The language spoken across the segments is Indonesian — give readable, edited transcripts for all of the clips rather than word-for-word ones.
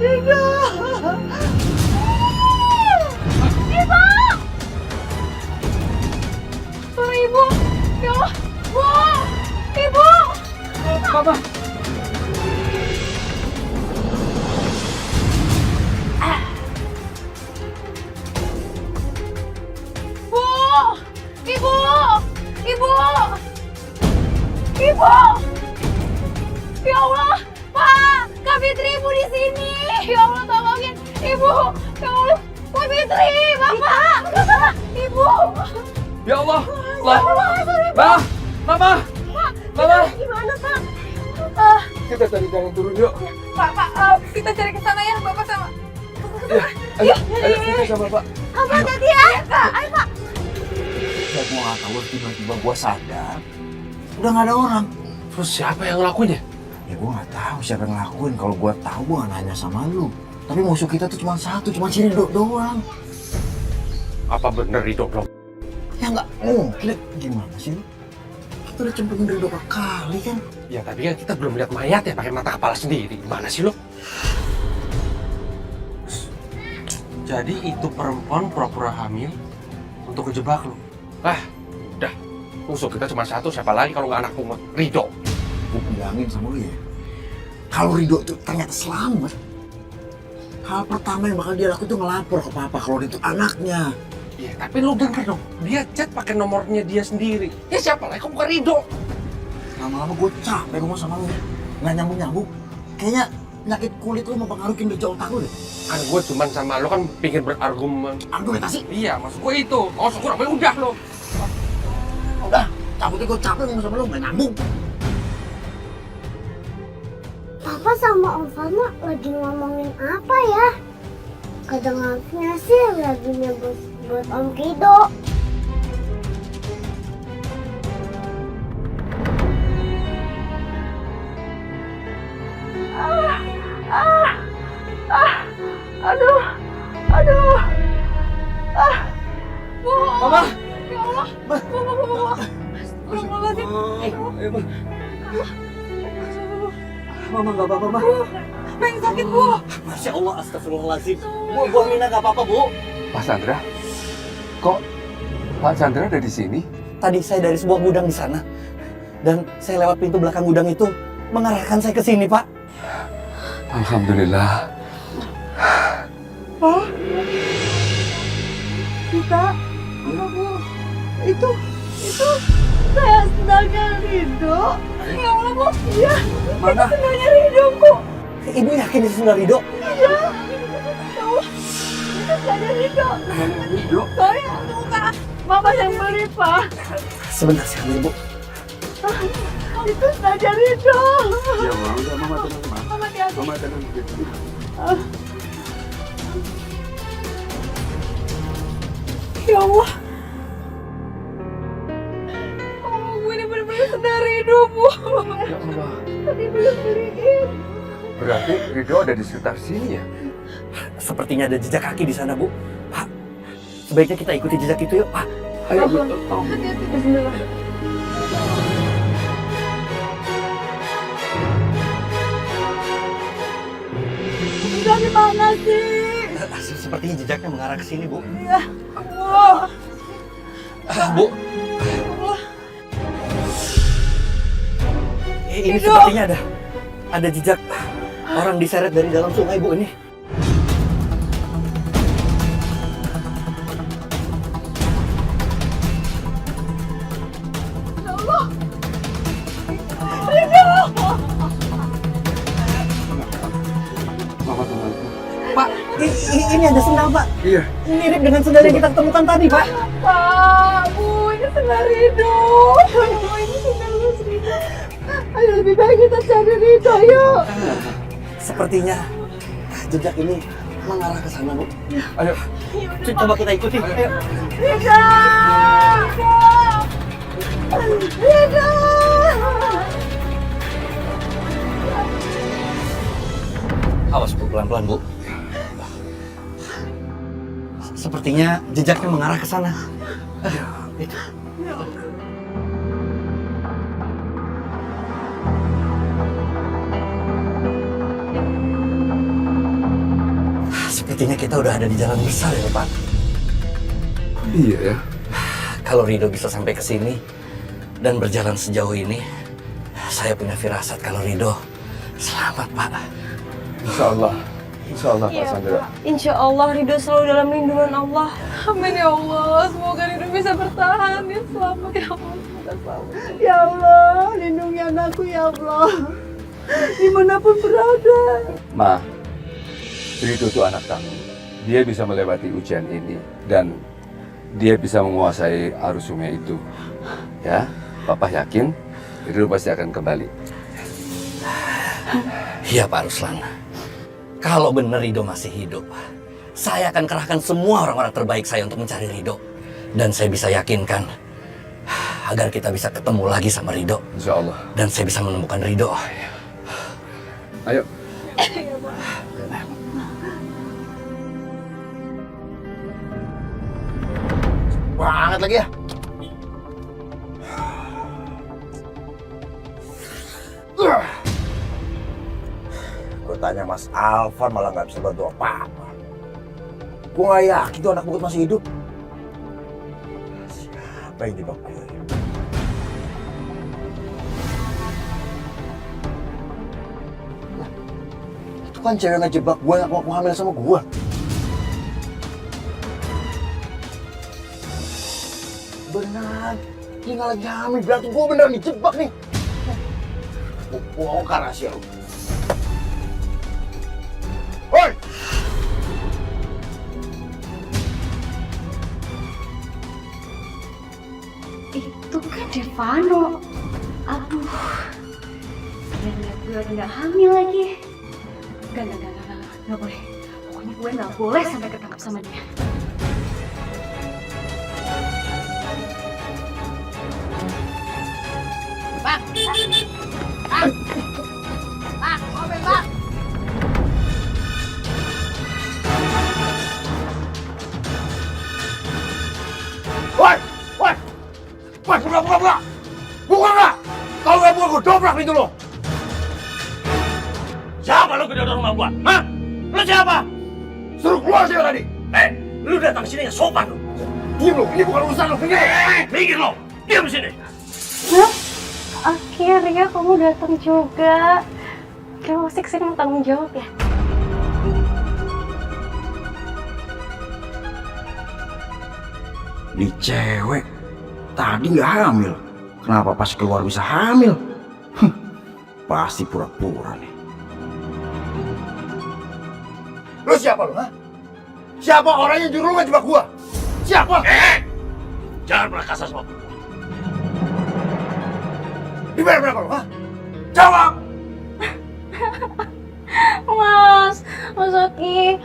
Ridho! Ibu! Oh, Ibu! Ya Allah! Bu! Ibu! Papa! Bu! Ibu! Ibu! Ibu! Ya Allah! Pak! Kak Fitri, Ibu di sini! Ya Allah, tolongin! Ibu! Ya Allah! Kak Fitri! Bapak! Ibu! Ya Allah! Lah! Ma! Mama! Mama! Gimana, Pak? Kita cari jalan turun yuk. Pak, kita cari ke sana ya, Bapak sama. Ya, ayo kita sama Pak. Apa tadi ya? Kak, ayo Pak. Ya gua nggak tahu tiba-tiba gua sadar udah nggak ada orang. Terus siapa yang ngelakuinnya? Ya gua nggak tahu siapa yang ngelakuin. Kalau gua tahu gua nggak nanya sama lu. Tapi musuh kita tuh cuma satu, cuma si Ridho doang. Apa bener Ridho belum? Ya nggak mungkin. Gimana sih lu? Kita udah cemplungin Ridho berkali kan? Ya tapi kan kita belum lihat mayat ya pakai mata kepala sendiri. Gimana sih lo? Jadi itu perempuan pura-pura hamil untuk kejebak lo. Ah, udah. Musuh kita cuma satu, siapa lagi kalau nggak anak pungut? Ridho. Gua bilangin sama lu ya. Kalau Ridho itu ternyata selamat. Hal pertama yang bakal dia lakukan itu ngelapor ke papa kalau dia itu anaknya. Iya, tapi lo denger dong. Dia chat pakai nomornya dia sendiri. Ya siapa lagi? Kamu bukan Ridho. Lama-lama gue capek ngomong sama lu. Nggak nyambung-nyambung. Kayaknya penyakit kulit lu mempengaruhi kinerja otak lu deh. Kan gue cuman sama lo kan pingin berargumen. Argumentasi. Iya, maksud gue itu. Oh syukur, apa udah lo. Udah, cabutnya gue capek ngomong sama lu. Nggak nyambung. Papa sama Om Fana lagi ngomongin apa ya? Kedengarannya sih lagi nyebut buat Om Ridho. Aduh! Bu! Mama! Ya Allah! Bu! Astagfirullahaladzim. Mama nggak apa-apa, Ma. Apa yang sakit, Bu? Masya Allah, astagfirullahaladzim. Bu Amina nggak apa-apa, Bu. Pak Chandra, kok Pak Chandra ada di sini? Tadi saya dari sebuah gudang di sana. Dan saya lewat pintu belakang gudang itu mengarahkan saya ke sini, Pak. Alhamdulillah. Pak? Kita? Apa, Bu? Itu saya sendalnya Ridho. Ya Allah, Bu. Iya. Mana? Itu sendalnya Ridho, Bu. Ibu yakin itu sendal Ridho? Iya. Ya Allah. Itu sendalnya Ridho. Saya bukan Mama yang beli, Pak. Sebentar saya ambil, Bu. Itu sendalnya Ridho. Ya mau, udah Mama tenang, Ma. Mama hati-hati. Mama tenang gitu. Ya Allah. Oh, gue ini bener-bener sendal Ridho, Bu. Ya Allah. Tadi belum beliin. Berarti Ridho ada di sekitar sini ya? Sepertinya ada jejak kaki di sana, Bu. Pak, sebaiknya kita ikuti jejak itu yuk, Pak. Ayo, Bu. Hati-hati. Bismillah. Udah di mana sih? Sepertinya jejaknya mengarah ke sini, Bu. Ya Allah. Bu, Allah. ini Ridho. sepertinya ada jejak orang diseret dari dalam sungai, Bu, ini. Ya Allah. Ridho. Mama tenang. Pak, ini ada sendal, Pak. Iya. Mirip dengan sendal yang kita temukan tadi, Pak. Pak, Bu, ini sendal Ridho. Bu, ini sendal Mas Ridho. Ayo lebih baik kita cari Ridho, yuk. Sepertinya jejak ini mengarah ke sana, Bu. Ayo. Coba kita ikuti. Ayo. Ridho. Ridho. Awas, Bu, pelan-pelan, Bu. Sepertinya jejaknya mengarah ke sana. Itu. sepertinya kita udah ada di jalan besar ya Pak. Iya ya. Kalau Rido bisa sampai ke sini dan berjalan sejauh ini, saya punya firasat kalau Rido selamat Pak. Insya Allah Pak Sandra. Insya Allah Ridho selalu dalam lindungan Allah. Amin ya Allah. Semoga Ridho bisa bertahan ya selamat ya Allah. Semoga selamat. Ya Allah, lindungi anakku ya Allah. Dimanapun berada. Ma, Ridho itu anak kamu. Dia bisa melewati ujian ini dan dia bisa menguasai arus sungai itu. Ya, Papa yakin Ridho pasti akan kembali. Iya Pak Ruslan. Kalau benar Rido masih hidup, saya akan kerahkan semua orang-orang terbaik saya untuk mencari Rido. Dan saya bisa yakinkan agar kita bisa ketemu lagi sama Rido. Insya Allah. Dan saya bisa menemukan Rido. Ayo. Banget lagi ya. Gue tanya Mas Alvan malah nggak bisa bantu apa-apa. Gue nggak yakin tuh anak bukit masih hidup. Siapa yang jebak gue? Lah, itu kan cewek ngejebak gue yang mau hamil sama gue. Benar, dia nggak lagi hamil, berarti gue beneran dijebak nih. Bongkar rahasia lu. Hoi! Itu kan Devano. Aduh. Dan gue nggak hamil lagi. Nggak boleh. Pokoknya gue nggak boleh sampai ketangkap sama dia. Woi! Woi! Woi, buka! Buka nggak? Kalau nggak buka, gue dobrak pintu lo! Siapa lo ke dalam rumah gua? Hah? Lo siapa? Suruh keluar sih tadi! Lu datang sini nggak sopan lo! Diam lo, ini bukan urusan lo, pinggir lo! Pinggir lo! Diam di sini! Akhirnya kamu datang juga. Kamu pasti kesini mau tanggung jawab ya? Di cewek tadi nggak hamil. Kenapa pas keluar bisa hamil? Pasti pura-pura nih. Lu siapa lu, ha? Siapa orang yang nyuruh lu ngejebak gua? Siapa? Jangan pernah kasar sama gua. Dibayar berapa lu, ha? Jawab! Mas Oki,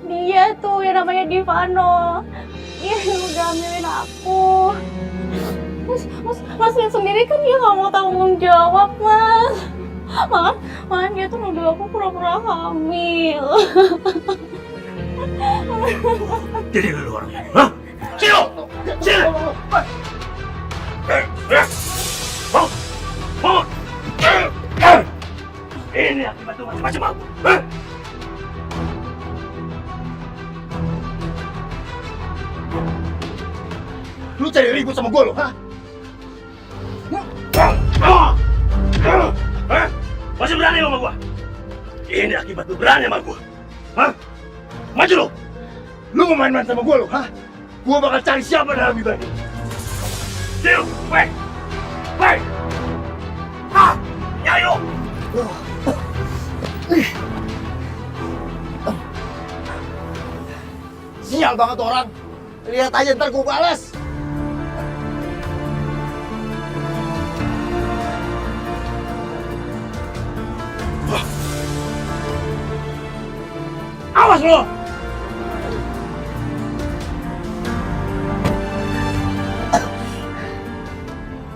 dia tuh yang namanya Devano. Dia yang udah hamilin aku. Mas lihat sendiri kan dia nggak mau tanggung jawab, Mas. Malah dia tuh nuduh aku pura-pura hamil. Jadi lu orangnya, ha? Sini! Sini! Ini akibat lu macam-macam aku, ha? Lu cari ribut sama gue lo, ha? Masih berani lo sama gue? Ini akibat lu berani sama gue, ha? Maju lo! Lu mau main-main sama gue lo, ha? Gue bakal cari siapa dalam hidup ini. Sil, wait! Wait! Ha! Nyayo! Sial banget orang. Lihat aja ntar gue balas. Awas lo!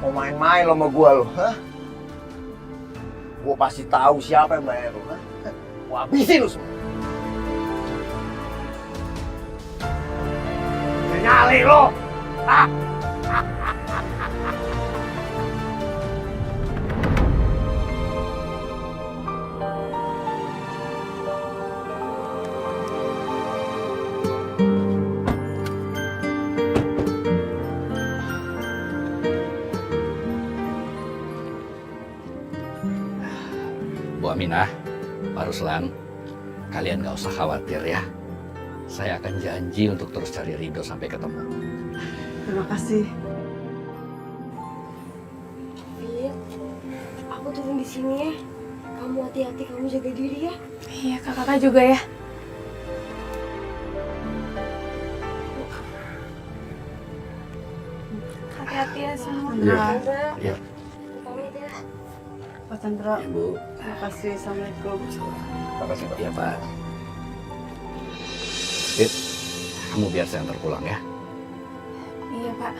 Mau main-main lo sama gue lo, hah? Gue pasti tahu siapa yang bayar lo, hah? Gue habisin lo semua. Nyali lo! Hah? Aminah, Pak Ruslan, kalian gak usah khawatir ya. Saya akan janji untuk terus cari Ridho sampai ketemu. Terima kasih. Fit, aku turun di sini ya. Kamu hati-hati, kamu jaga diri ya. Iya, kakak juga ya. Hati-hati ya semua. Iya. Pamit ya. Pak Chandra, Ibu. terima kasih. Assalamualaikum. Terima kasih Pak. Iya Pak. Fit, kamu biar saya antar pulang ya. Iya, Pak.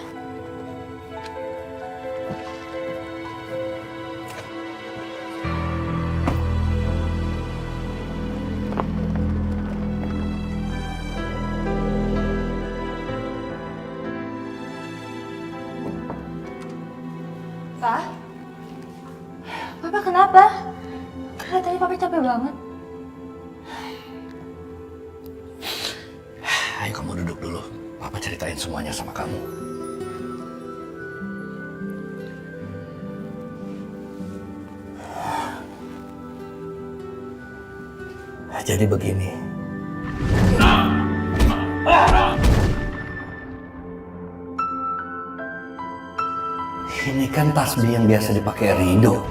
Pak? Papa kenapa? Kelihatannya Papa capek banget. Ayo kamu duduk dulu. Papa ceritain semuanya sama kamu. Jadi begini. Ini kan tasbih yang biasa dipakai Ridho.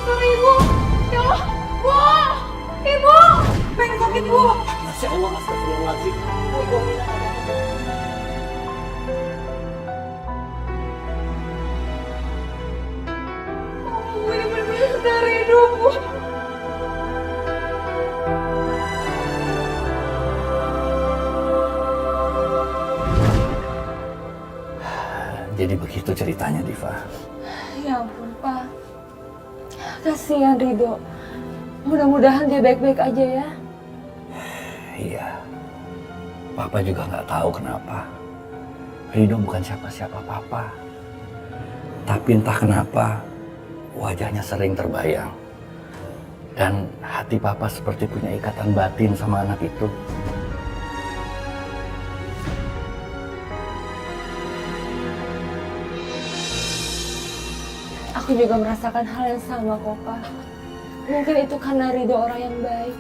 Sorry, Ibu. Ya Allah. Bu! Ibu! Pengen sakit, Bu. Masya Allah, astagfirullahaladzim. Bu, ini benar-benar dari hidup, Bu. Jadi begitu ceritanya, Diva. Ya ampun, Pak. Kasihan Ridho. Mudah-mudahan dia baik-baik aja ya. Iya. Papa juga nggak tahu kenapa. Ridho bukan siapa-siapa Papa. Tapi entah kenapa wajahnya sering terbayang. Dan hati Papa seperti punya ikatan batin sama anak itu. Aku juga merasakan hal yang sama kok, Pak. Mungkin itu karena Ridho orang yang baik.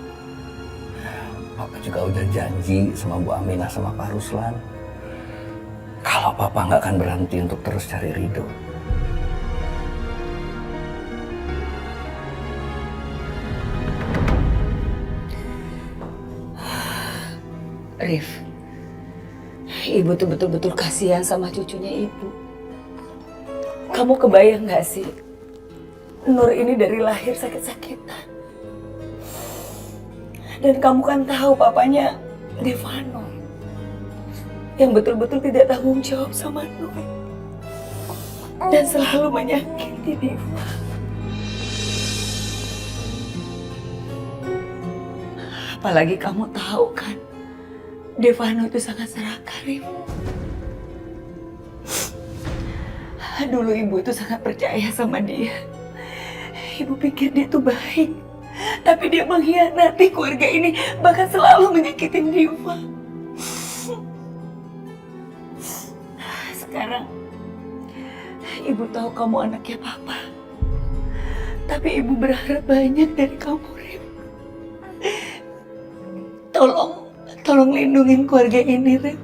Papa juga udah janji sama Bu Aminah sama Pak Ruslan. Kalau Papa nggak akan berhenti untuk terus cari Ridho. Rif, Ibu tuh betul-betul kasihan sama cucunya Ibu. Kamu kebayang gak sih, Nur ini dari lahir sakit-sakitan. Dan kamu kan tahu papanya Devano, yang betul-betul tidak tanggung jawab sama Nur. Dan selalu menyakiti Diva. Apalagi kamu tahu kan, Devano itu sangat serakah, Rif. Dulu ibu itu sangat percaya sama dia. Ibu pikir dia itu baik. Tapi dia mengkhianati keluarga ini, bahkan selalu menyakitin Diva. Sekarang, ibu tahu kamu anaknya Papa. Tapi ibu berharap banyak dari kamu, Rif. Tolong lindungin keluarga ini, Rif.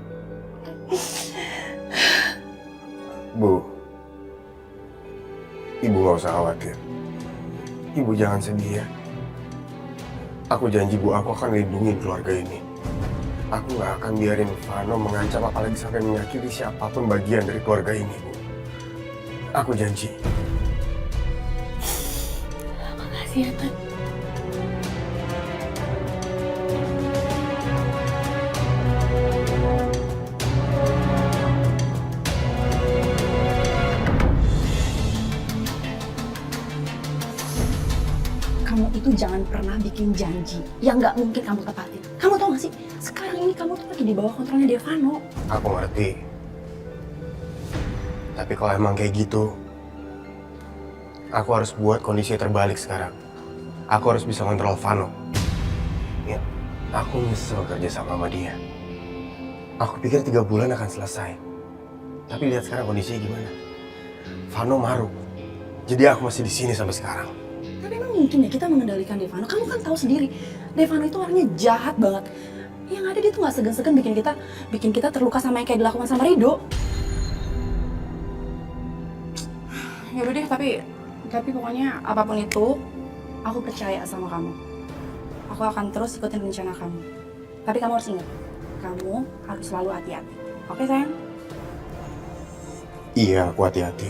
Bu, Ibu gak usah khawatir. Ibu jangan sedih ya. Aku janji Bu, aku akan lindungi keluarga ini. Aku gak akan biarin Vano mengancam apalagi sampai menyakiti siapapun bagian dari keluarga ini, Bu. Aku janji. Makasih ya, Pak. Kamu itu jangan pernah bikin janji yang nggak mungkin kamu tepatin. Kamu tau gak sih, sekarang ini kamu tuh lagi di bawah kontrolnya Devano. Aku ngerti. Tapi kalau emang kayak gitu, aku harus buat kondisi terbalik sekarang. Aku harus bisa kontrol Vano. Ya, aku nyesel kerja sama dia. Aku pikir 3 bulan akan selesai. Tapi lihat sekarang kondisinya gimana. Vano maruk. Jadi aku masih di sini sampai sekarang. Tapi emang mungkin ya kita mengendalikan Devano? Kamu kan tahu sendiri, Devano itu orangnya jahat banget. Yang ada dia tuh nggak segan-segan bikin kita terluka sama yang kayak dilakukan sama Rido. Yaudah deh, tapi pokoknya apapun itu, aku percaya sama kamu. Aku akan terus ikutin rencana kamu. Tapi kamu harus ingat, kamu harus selalu hati-hati. Oke sayang? Iya, aku hati-hati.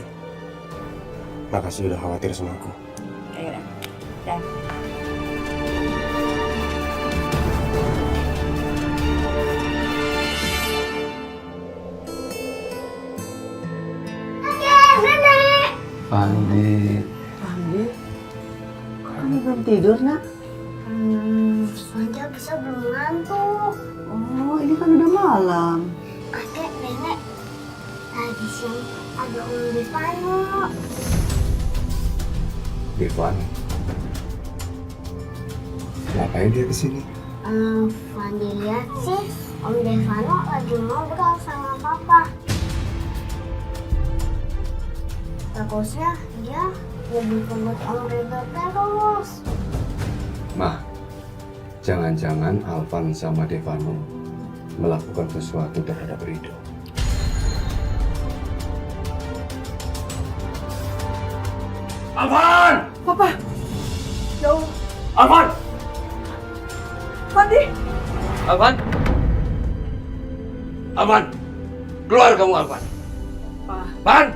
Makasih udah khawatir sama aku. Ya udah. Dan Pandi. Pandi, kamu belum tidur, Nak? Soalnya bisa belum ngantuk. Oh, ini kan udah malam. Kakek, nenek, tadi siang ada Om Devano. Devan. Ngapain dia kesini? Fandi lihat sih, Om Devano lagi ngobrol sama Papa. Takutnya dia nyebut-nyebut Om Rido terus. Ma, jangan-jangan Alvan sama Devano melakukan sesuatu terhadap Rido. Alvan! Papa! Ya Allah, Alvan! Pandi! Alvan! Alvan! Keluar kamu, Alvan! Alvan!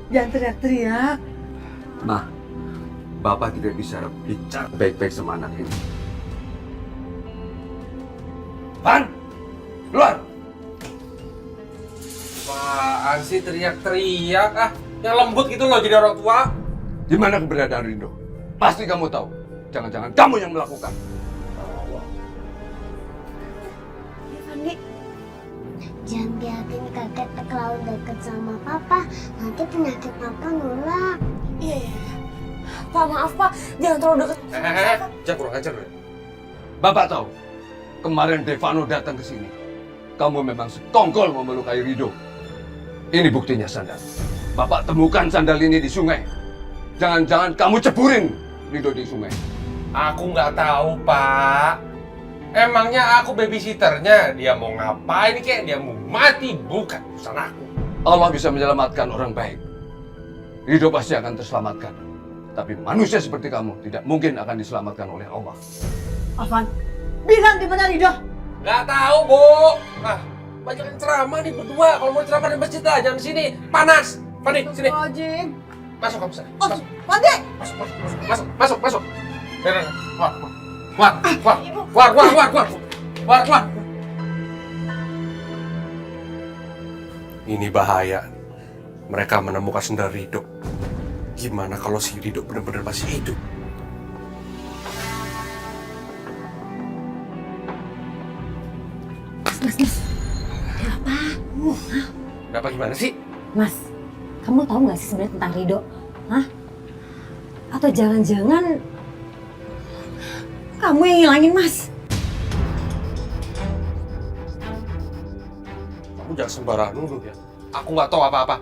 Jangan teriak-teriak. Ma, Bapak tidak bisa bicara baik-baik sama anak ini. Alvan! Keluar! Apaan sih teriak-teriak ah? Yang lembut gitu loh jadi orang tua. Di mana keberadaan Rido? Pasti kamu tahu. Jangan-jangan kamu yang melakukan. Fandi, Jangan biarin kakek terlalu dekat sama Papa. Nanti penyakit Papa nular. iya. Pak maaf Pak, jangan terlalu deket. Jangan kurang ajar deh. Bapak tahu, kemarin Devano datang ke sini. Kamu memang sekongkol mau melukai Rido. Ini buktinya sandal. Bapak temukan sandal ini di sungai. Jangan-jangan kamu ceburin Rido di sungai. Aku nggak tahu Pak. Emangnya aku babysitternya? Dia mau ngapain kek? Dia mau mati? Bukan urusan aku. Allah bisa menyelamatkan orang baik. Rido pasti akan terselamatkan. Tapi manusia seperti kamu tidak mungkin akan diselamatkan oleh Allah. Alvan, bilang di mana Rido? Nggak tahu Bu. Ah, banyak ceramah nih berdua. Kalau mau ceramah di masjid lah, jangan di sini. Panas. Pandi, sini. Wajib. Masuk kamu sana. Oh, Pandi! Masuk. Keluar. Ini bahaya. Mereka menemukan sendal Rido. Gimana kalau si Rido benar-benar masih hidup? Mas. Kenapa? Kenapa gimana sih? Mas, kamu tahu nggak sih sebenarnya tentang Rido? Hah? Atau jangan-jangan kamu yang ngilangin Mas? Kamu jangan sembarangan nuduh ya. Aku nggak tahu apa-apa.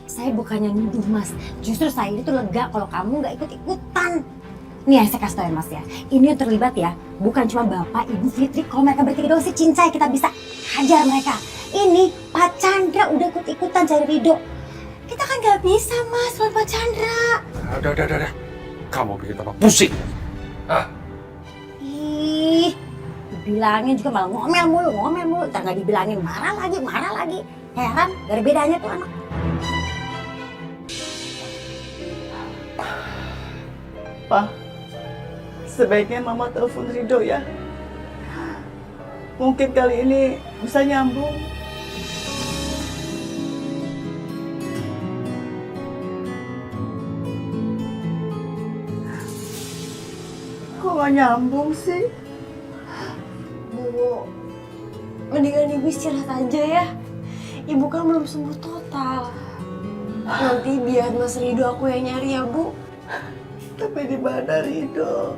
Saya bukannya nuduh Mas, justru saya itu lega kalau kamu nggak ikut-ikutan. Nih ya, saya kasih tau ya Mas ya, ini yang terlibat ya, bukan cuma Bapak, Ibu Fitri. Kalau mereka bertiga doang sih cincai, kita bisa hajar mereka. Ini Pak Chandra udah ikut-ikutan cari Rido. Kita kan nggak bisa Mas, buat Pak Chandra. Udah. Kamu bikin Papa pusing. Hah? Ih, dibilangin juga malah ngomel mulu. Ntar nggak dibilangin marah lagi. Heran, gak ada bedanya tuh anak. Pak, sebaiknya Mama telepon Rido ya. Mungkin kali ini bisa nyambung. Kok gak nyambung sih? Bu, mendingan Ibu istirahat aja ya. Ibu kan belum sembuh total. Nanti biar Mas Rido aku yang nyari ya Bu. Tapi di mana Rido?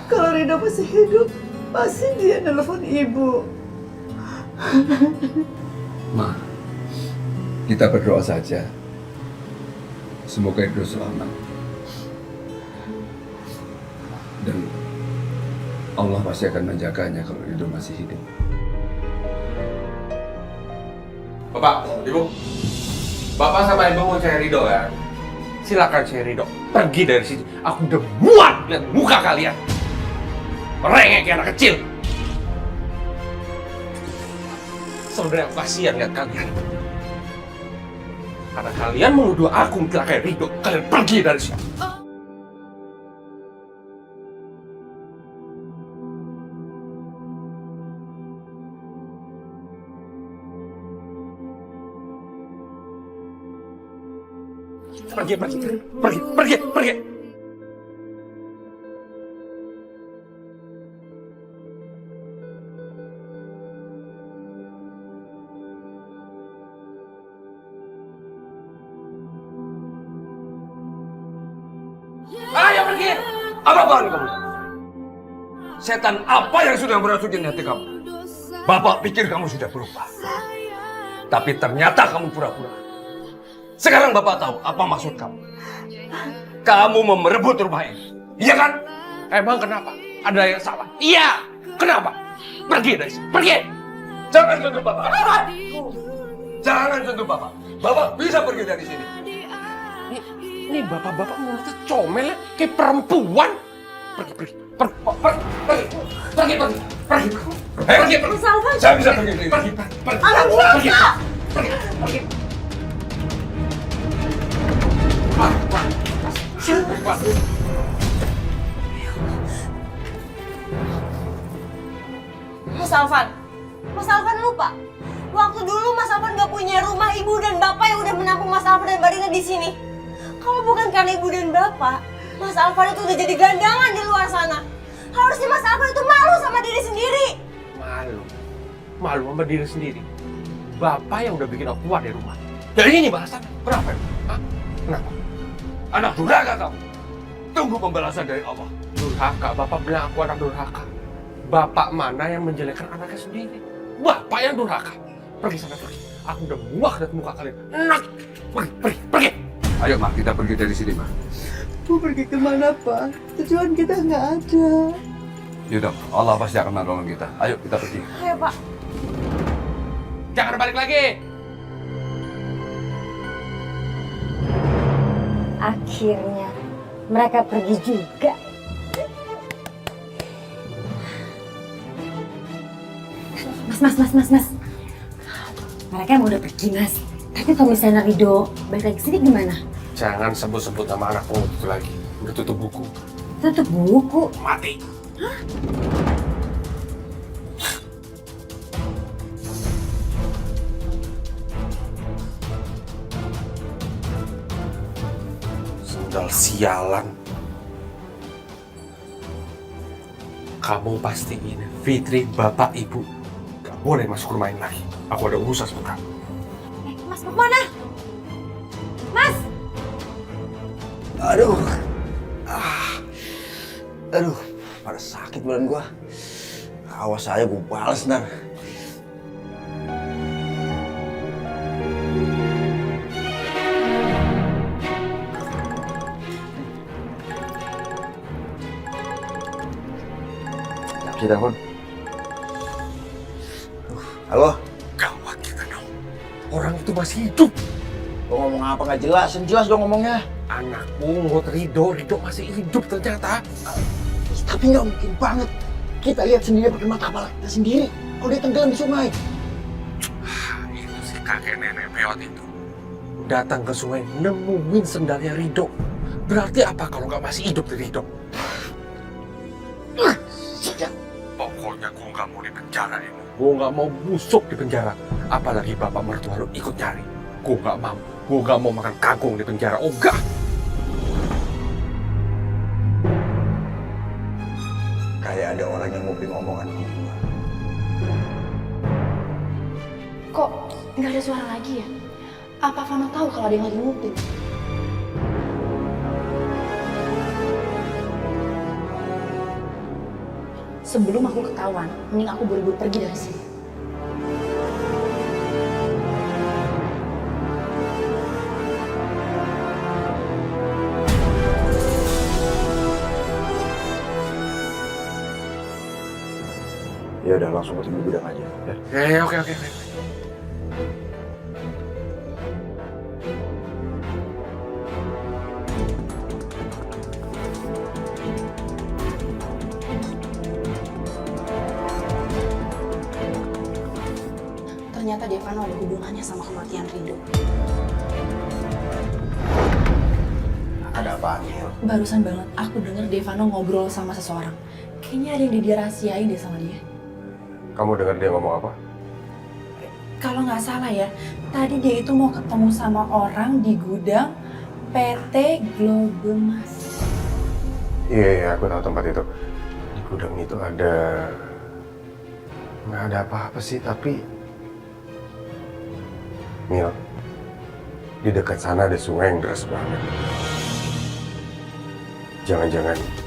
Kalau Rido masih hidup, pasti dia nelfon Ibu. Ma, Kita berdoa saja. Semoga Ridho selamat. Dan Allah pasti akan menjaganya kalau Ridho masih hidup. Bapak, Ibu. Bapak sama Ibu mau cari Ridho ya? Silakan cari Ridho. Pergi dari sini. Aku udah muak lihat muka kalian. Merengek kayak anak kecil. Sebenarnya aku kasihan lihat kalian. Karena kalian menuduh aku mencelakai Ridho. Kalian pergi dari sini. Pergi. Ayo pergi! Apa-apaan kamu? Setan apa yang sudah merasukin hati kamu? Bapak pikir kamu sudah berubah. Tapi ternyata kamu pura-pura. Sekarang Bapak tahu apa maksud kamu. Kamu mau merebut rumah ini. Iya kan? Emang kenapa? Ada yang salah? Iya! Kenapa? Pergi dari sini. Pergi! Jangan sentuh Bapak. Jangan sentuh Bapak. Bapak bisa pergi dari sini. Ini bapak-bapak mulutnya comel ya, kayak perempuan. Pergi. Mas Alvan. Saya bisa pergi dari sini. Anak durhaka. Mas Alvan lupa. Waktu dulu Mas Alvan gak punya rumah, ibu dan bapak yang udah menampung Mas Alvan dan Mbak Rina di sini. Kalau bukan karena ibu dan bapak, Mas Alvan itu udah jadi gelandangan di luar sana. Harusnya Mas Alvan itu malu sama diri sendiri. Malu sama diri sendiri. Bapak yang udah bikin aku keluar dari rumah. Dan ini balasannya. Kenapa? Hah? Kenapa? Anak durhaka kamu. Tunggu pembalasan dari Allah. Durhaka, bapak bilang aku anak durhaka. Bapak mana yang menjelekkan anaknya sendiri? Bapak yang durhaka. Pergi sana, pergi. Aku udah muak lihat muka kalian. Enak. Pergi. Ayo Mak, kita pergi dari sini Mak. Mau pergi kemana, Pak? Tujuan kita nggak ada. Yaudah, Allah pasti akan menolong kita. Ayo kita pergi. Ayo Pak. Jangan balik lagi. Akhirnya mereka pergi juga. Mas. Mereka emang udah pergi, Mas. Tapi kalau misalnya Ridho balik lagi ke sini gimana? Jangan sebut-sebut nama anak pungut itu lagi. Udah tutup buku. Tutup buku? Mati. Hah? Sendal sialan. Kamu pastiin Fitri, bapak, ibu gak boleh masuk rumah ini lagi. Aku ada urusan sebentar. Mas mau kemana? Mas! Aduh, pada sakit badan gua. Awas aja gua bales ntar. Si telepon. Halo? Gawat kita dong. Orang itu masih hidup. Lo ngomong apa nggak jelas? Yang jelas dong ngomongnya. Anak pungut Ridho masih hidup ternyata. Tapi nggak mungkin banget. Kita lihat sendiri pakai mata kepala kita sendiri. Kalau dia tenggelam di sungai. Itu si kakek nenek peot itu datang ke sungai nemuin sendalnya Ridho. Berarti apa kalau nggak masih hidup di Ridho? Pokoknya gue nggak mau di penjara ini. Gue nggak mau busuk di penjara. Apalagi bapak mertua lu ikut nyari. Gue nggak mau. Gue nggak mau makan kangkung di penjara. Oh enggak. Kayak ada orang yang nguping omongan gue. Kok nggak ada suara lagi ya? Apa Vano tahu kalau dia lagi nguping? Sebelum aku ketahuan, mending aku buru-buru pergi dari sini. Ya udah langsung ketemu gudang aja ya. Ya, oke. Ternyata Devano ada hubungannya sama kematian Rido. Ada apaan ya? Barusan banget aku denger Devano ngobrol sama seseorang. Kayaknya ada yang dirahasiain deh sama dia. Kamu dengar dia ngomong apa? Kalau nggak salah ya, tadi dia itu mau ketemu sama orang di gudang PT Globemas. Iya, aku tahu tempat itu. Di gudang itu ada... nggak ada apa-apa sih, tapi... Mil, di dekat sana ada sungai yang deras banget. Jangan-jangan...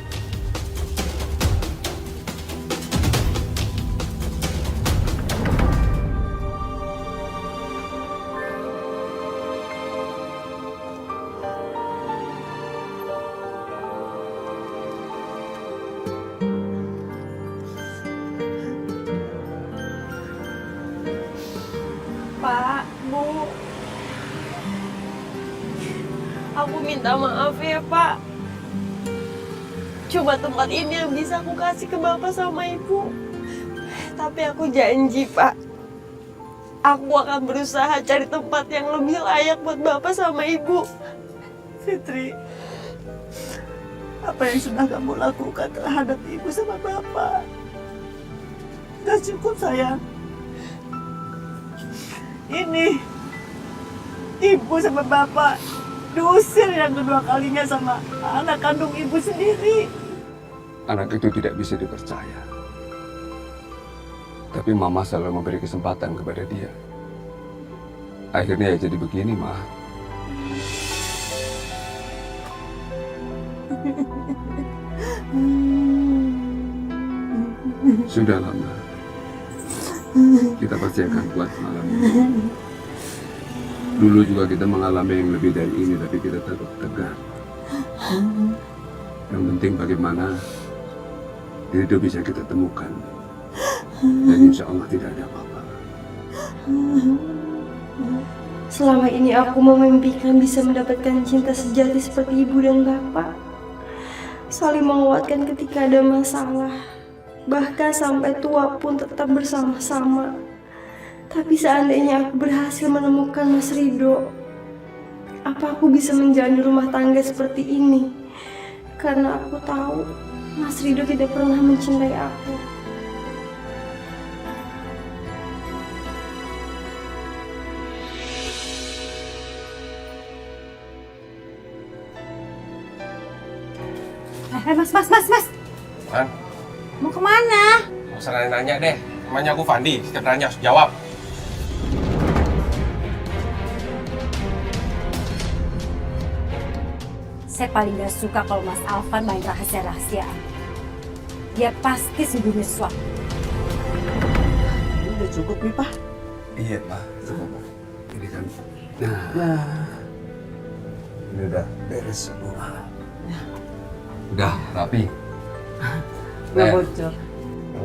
Pak, Bu. Aku minta maaf ya, Pak. Cuma tempat ini yang bisa aku kasih ke Bapak sama Ibu. Tapi aku janji, Pak. Aku akan berusaha cari tempat yang lebih layak buat Bapak sama Ibu. Fitri, apa yang sudah kamu lakukan terhadap ibu sama bapak? Sudah cukup, sayang. Ini ibu sama bapak diusir yang kedua kalinya sama anak kandung ibu sendiri. Anak itu tidak bisa dipercaya. Tapi Mama selalu memberi kesempatan kepada dia. Akhirnya ya jadi begini, Ma. Sudahlah, Ma. Kita pasti akan kuat malam ini. Dulu juga kita mengalami yang lebih dari ini, tapi kita tetap tegar. Yang penting bagaimana Rido bisa kita temukan. Dan insya Allah tidak ada apa-apa. Selama ini aku memimpikan bisa mendapatkan cinta sejati seperti ibu dan bapak. Saling menguatkan ketika ada masalah. Bahkan sampai tua pun tetap bersama-sama. Tapi seandainya aku berhasil menemukan Mas Rido, apa aku bisa menjalani rumah tangga seperti ini? Karena aku tahu Mas Rido tidak pernah mencintai aku. Mas. Man, Mau kemana? nggak usah nanya deh. Namanya aku Fandi, setiap nanya harus jawab. Saya paling gak suka kalau Mas Alvan main rahasia-rahasiaan. Dia pasti sembunyi sesuatu. Ini udah cukup nih, Pak. Iya, Ma. Coba, ini kan. Nah. Ini udah beres semua. Udah rapi. Nggak bocor.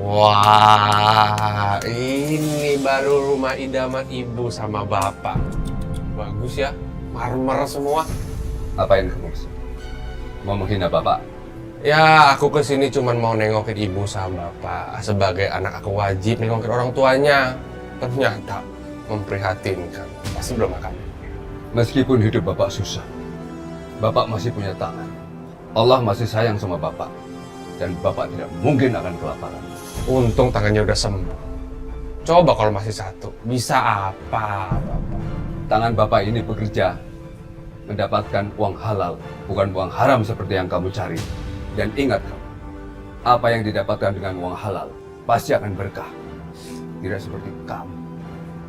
Wah, ini baru rumah idaman ibu sama bapak. Bagus ya, marmer semua. Apain kamu? Mau menghina Bapak? Ya, aku kesini cuman mau nengokin ibu sama bapak. Sebagai anak aku wajib nengokin orang tuanya. Ternyata memprihatinkan. Pasti belum makan. Meskipun hidup Bapak susah, Bapak masih punya tangan. Allah masih sayang sama Bapak. Dan Bapak tidak mungkin akan kelaparan. Untung tangannya udah sembuh. Coba kalau masih satu, bisa apa, Bapak? Tangan Bapak ini bekerja mendapatkan uang halal, bukan uang haram seperti yang kamu cari. Dan ingat kamu, apa yang didapatkan dengan uang halal pasti akan berkah. Tidak seperti kamu.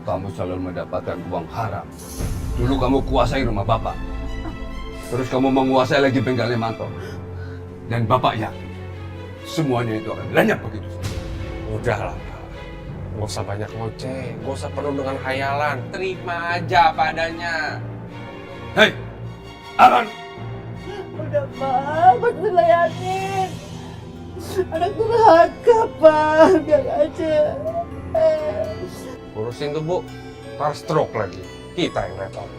Kamu selalu mendapatkan uang haram. Dulu kamu kuasai rumah Bapak. Terus kamu menguasai lagi bengkelnya Manto. Dan Bapak yakin semuanya itu akan lenyap begitu saja. Udahlah, Pak. Gak usah banyak ngoceh, gak usah penuh dengan khayalan. Terima aja padanya. Hei, Alan! Udah, Pak. Mas dilayanin. Anak durhaka, Pak. Biar aja. Urusin tuh, Bu. Ntar stroke lagi. Kita yang repot.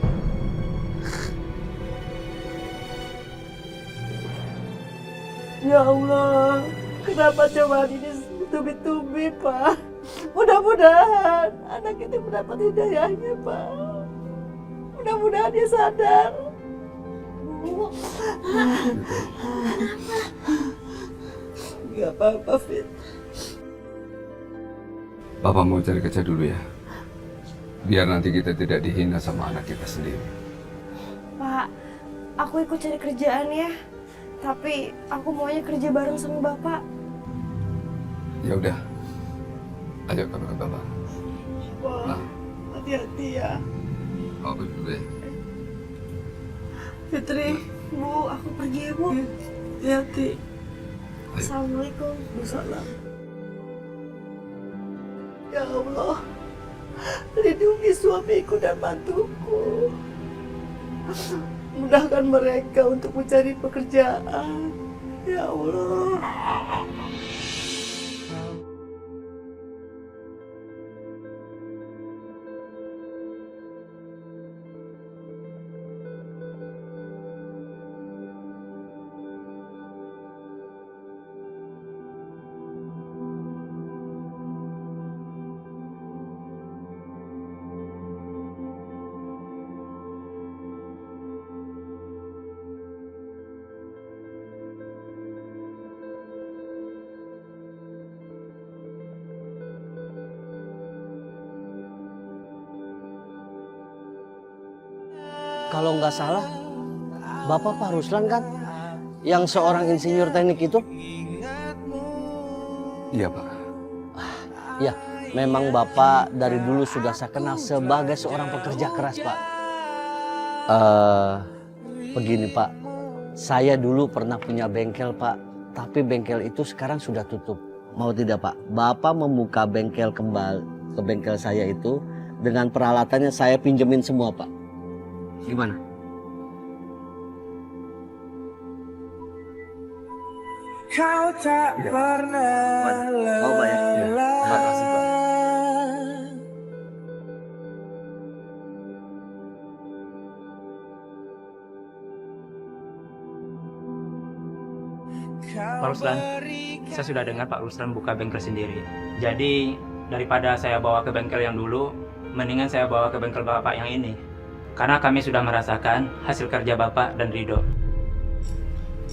Ya Allah, kenapa cobaan ini tubi-tubi, Pak? Mudah-mudahan anak itu mendapat hidayahnya, Pak. Mudah-mudahan dia sadar. Gak apa-apa, Fit. Papa mau cari kerja dulu ya. Biar nanti kita tidak dihina sama anak kita sendiri. Pak, aku ikut cari kerjaan ya. Tapi aku maunya kerja bareng sama Bapak. Ya udah. Ayo kami ke Bapak. Pak, hati-hati ya. Aku dulu ya. Fitri, Bu, aku pergi ya, Bu. hati-hati. Assalamualaikum. Salam. Ya Allah, lindungi suamiku dan mantuku. Mudahkan mereka untuk mencari pekerjaan. Ya Allah. Kalau nggak salah, Bapak Pak Ruslan kan? Yang seorang insinyur teknik itu? Iya, Pak. Ya, memang Bapak dari dulu sudah saya kenal sebagai seorang pekerja keras, Pak. Begini, Pak. Saya dulu pernah punya bengkel, Pak. Tapi bengkel itu sekarang sudah tutup. Mau tidak, Pak? Bapak membuka bengkel kembali ke bengkel saya itu dengan peralatannya saya pinjemin semua, Pak. Gimana? Kau tak pernah Mau bayar? Ya. Terima kasih, Pak. Pak Ruslan, saya sudah dengar Pak Ruslan buka bengkel sendiri. Jadi daripada saya bawa ke bengkel yang dulu, mendingan saya bawa ke bengkel Bapak yang ini. Karena kami sudah merasakan hasil kerja Bapak dan Ridho.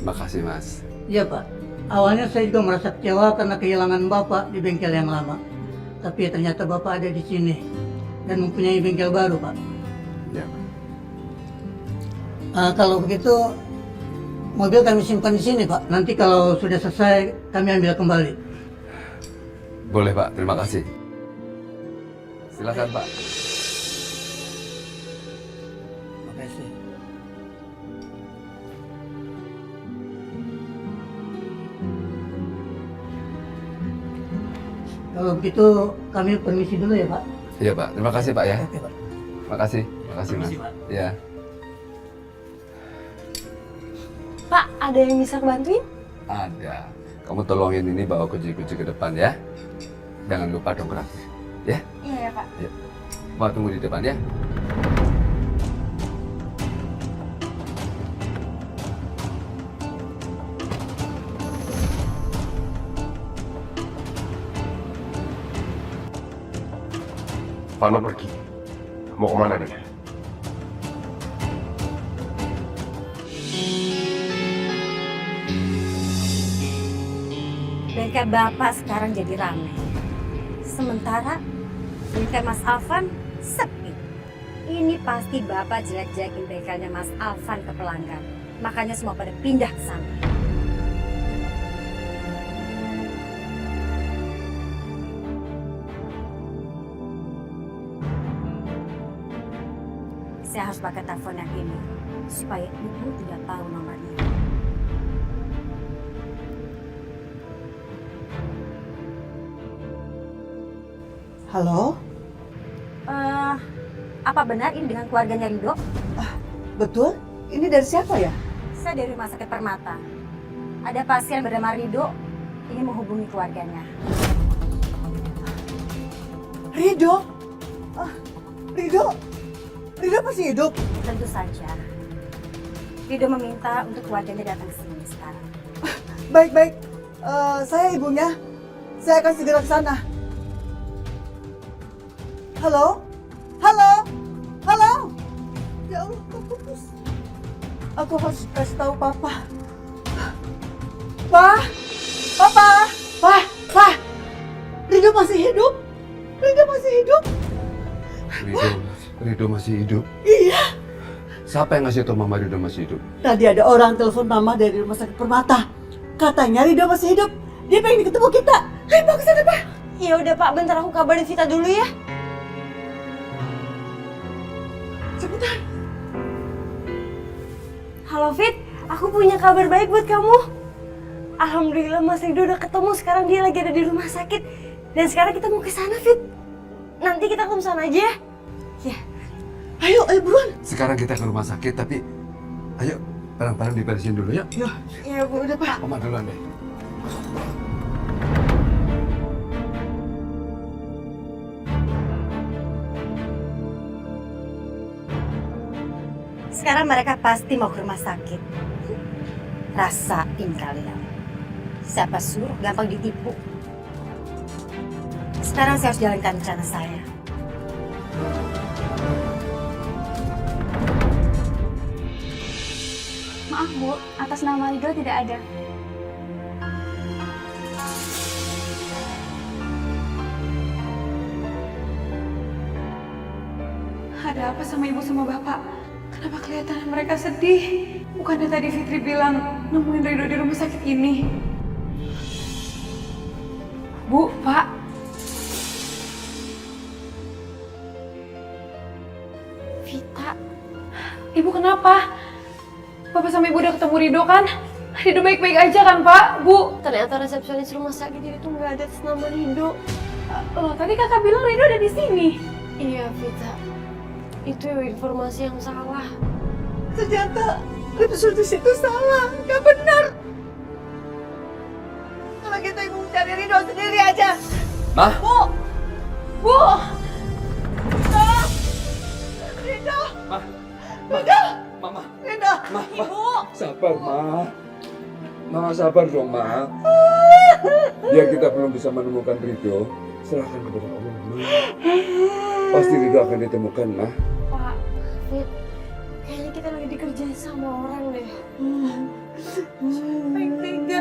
Makasih, Mas. Iya, Pak. Awalnya saya juga merasa kecewa karena kehilangan Bapak di bengkel yang lama. Tapi ternyata Bapak ada di sini dan mempunyai bengkel baru, Pak. Ya. Kalau begitu, mobil kami simpan di sini, Pak. Nanti kalau sudah selesai, kami ambil kembali. Boleh, Pak. Terima kasih. Silakan, Pak. Terima kasih. Kalau begitu, kami permisi dulu ya, Pak. Iya, Pak. Terima kasih, Pak ya. Oke, Pak. Makasih. Makasih, Mas. Permisi, Pak. Ya. Pak, ada yang bisa bantuin? Ada. Kamu tolongin ini bawa kunci-kunci ke depan ya. Jangan lupa dongkraknya. Ya? Iya ya, Pak. Ya. Mau tunggu di depan ya. Vano pergi. Mau kemana dia? Bengkel Bapak sekarang jadi ramai. Sementara bengkel Mas Alvan sepi. Ini pasti Bapak jelek-jelekin bengkelnya Mas Alvan ke pelanggan. Makanya semua pada pindah ke sana. Saya harus pakai telepon yang ini supaya ibu tidak tahu nomornya. Halo? Apa benar ini dengan keluarganya Ridho? Betul? Ini dari siapa ya? Saya dari Rumah Sakit Permata. Ada pasien bernama Ridho ingin menghubungi keluarganya. Rido? Rido masih hidup? Tentu saja. Rido meminta untuk keluarganya datang ke sini sekarang. Baik. Saya ibunya. Saya akan segera ke sana. Halo? Ya Allah, terputus. Aku harus kasih tahu Papa. Papa! Rido masih hidup? Rido masih hidup. Iya. Siapa yang ngasih tau Mama Rido masih hidup? Tadi ada orang telepon Mama dari Rumah Sakit Permata. Katanya Rido masih hidup. Dia pengen ketemu kita. Ayo Pak, ke sana Pak. Ya udah Pak, bentar aku kabarin Vita dulu ya. Sebentar. Halo Fit, aku punya kabar baik buat kamu. Alhamdulillah Mas Rido udah ketemu, sekarang dia lagi ada di rumah sakit. Dan sekarang kita mau ke sana Fit. Nanti kita ke sana aja ya. Ya. Ayo buruan. Sekarang kita ke rumah sakit, tapi ayo barang-barang diberesin dulu ya. Ya udah Pak. Oma duluan deh. Sekarang mereka pasti mau ke rumah sakit. Rasain kalian. Siapa suruh gampang ditipu. Sekarang saya harus jalankan rencana saya. Maaf Bu, atas nama Rido tidak ada. Ada apa sama ibu sama bapak? Kenapa kelihatan mereka sedih? Bukannya tadi Fitri bilang nemuin Rido di rumah sakit ini? Bu, Pak. Vita. Ibu kenapa? Bapak sama ibu udah ketemu Rido kan? Rido baik-baik aja kan Pak? Bu? Ternyata resepsionis rumah sakit itu nggak ada atas nama Rido. Loh, tadi kakak bilang Rido ada di sini. Iya Vita. Itu informasi yang salah. Ternyata resepsionis itu salah, nggak benar. Kalau gitu ibu cari Rido sendiri aja. Mah? Bu! Rido! Mama. Rido! Ibu! Sabar, Ma. Mama sabar dong, Ma. Biar kita belum bisa menemukan Rido, serahkan kepada Allah, Ma. Pasti Rido akan ditemukan, Ma. Pak, Fit, kayaknya kita lagi dikerjain sama orang deh. Baik tega.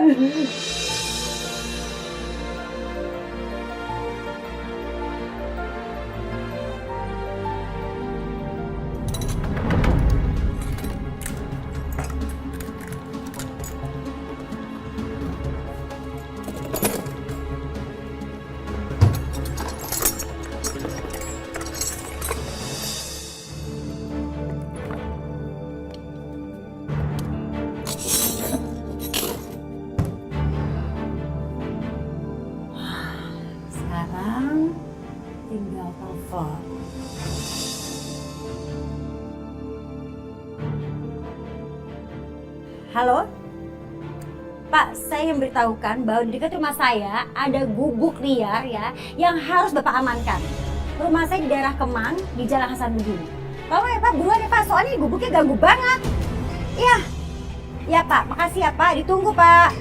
Sekarang tinggal telepon. Halo? Pak, saya yang beritahukan bahwa di dekat rumah saya ada gubuk liar ya yang harus Bapak amankan. Rumah saya di daerah Kemang di Jalan Hasanuddin. Tolong ya Pak, buruan ya Pak, soalnya gubuknya ganggu banget. Iya. Ya Pak, makasih ya Pak, ditunggu Pak.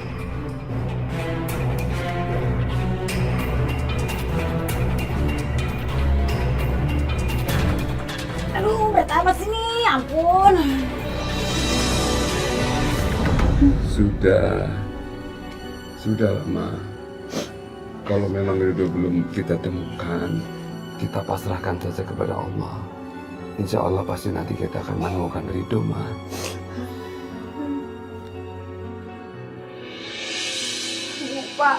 Aduh, berat amat sini, ampun. Sudah lama. Kalau memang Rido belum kita temukan, kita pasrahkan saja kepada Allah. Insya Allah pasti nanti kita akan menemukan Rido, Ma. Bu, Pak.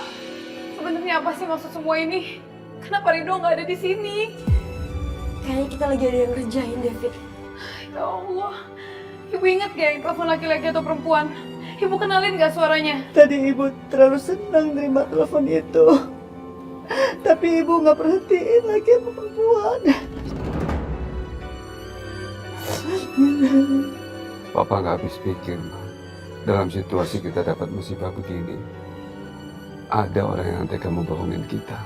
Sebenarnya apa sih maksud semua ini? Kenapa Rido nggak ada di sini? Kayaknya kita lagi ada yang kerjain, David. Ya Allah. Ibu ingat gak yang telepon laki-laki atau perempuan? Ibu kenalin gak suaranya? Tadi ibu terlalu senang terima telepon itu. Tapi ibu nggak perhatiin lagi sama perempuan. Papa nggak habis pikir, Ma. Dalam situasi kita dapat musibah begini, ada orang yang tega membohongin kita.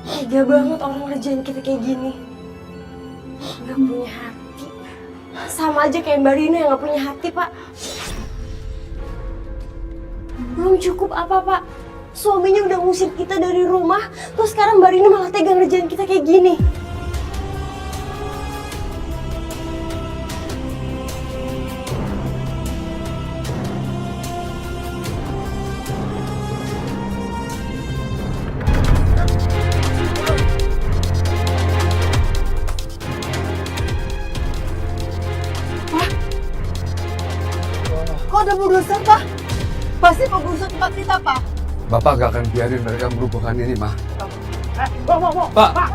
Tega banget orang ngerjain kita kayak gini. Gak punya hati. Sama aja kayak Mbak Rina yang gak punya hati, Pak. Belum cukup apa, Pak? Suaminya udah ngusir kita dari rumah, terus sekarang Mbak Rina malah tega ngerjain kita kayak gini. Kok ada berurusan, Pak? Pasti mau berurusan tempat kita, Pak. Bapak gak akan biarin mereka merubuhkan ini, Ma. Pak,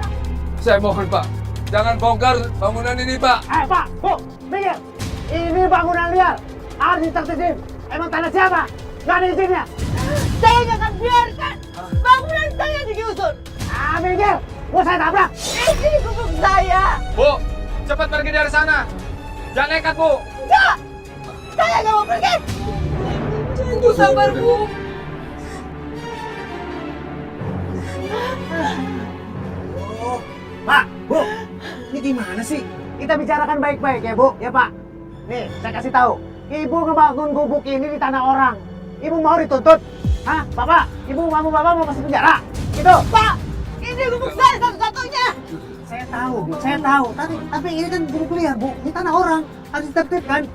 saya mohon, Pak. Jangan bongkar bangunan ini, Pak. Pak, Bu, minggir. Ini bangunan liar. Harus ditertibin. Emang tanah siapa? Gak ada izinnya. Saya nggak akan biarkan bangunan saya digusur. Minggir. Mau saya tabrak. Ini gubuk saya. Bu, cepat pergi dari sana. Jangan nekat, Bu. Enggak. Saya nggak mau pergi. Bu, sabar, Bu. Pak, Bu, ini gimana sih? Kita bicarakan baik-baik ya, Bu, ya Pak. Nih, saya kasih tahu. Ibu ngebangun gubuk ini di tanah orang. Ibu mau dituntut? Hah, Bapak? Ibu mau Bapak mau masuk penjara? Gitu. Pak, ini gubuk saya satu-satunya. Saya tahu, Bu, saya tahu. Tapi ini kan gubuk liar, Bu. Ini tanah orang. Harus ditertibkan.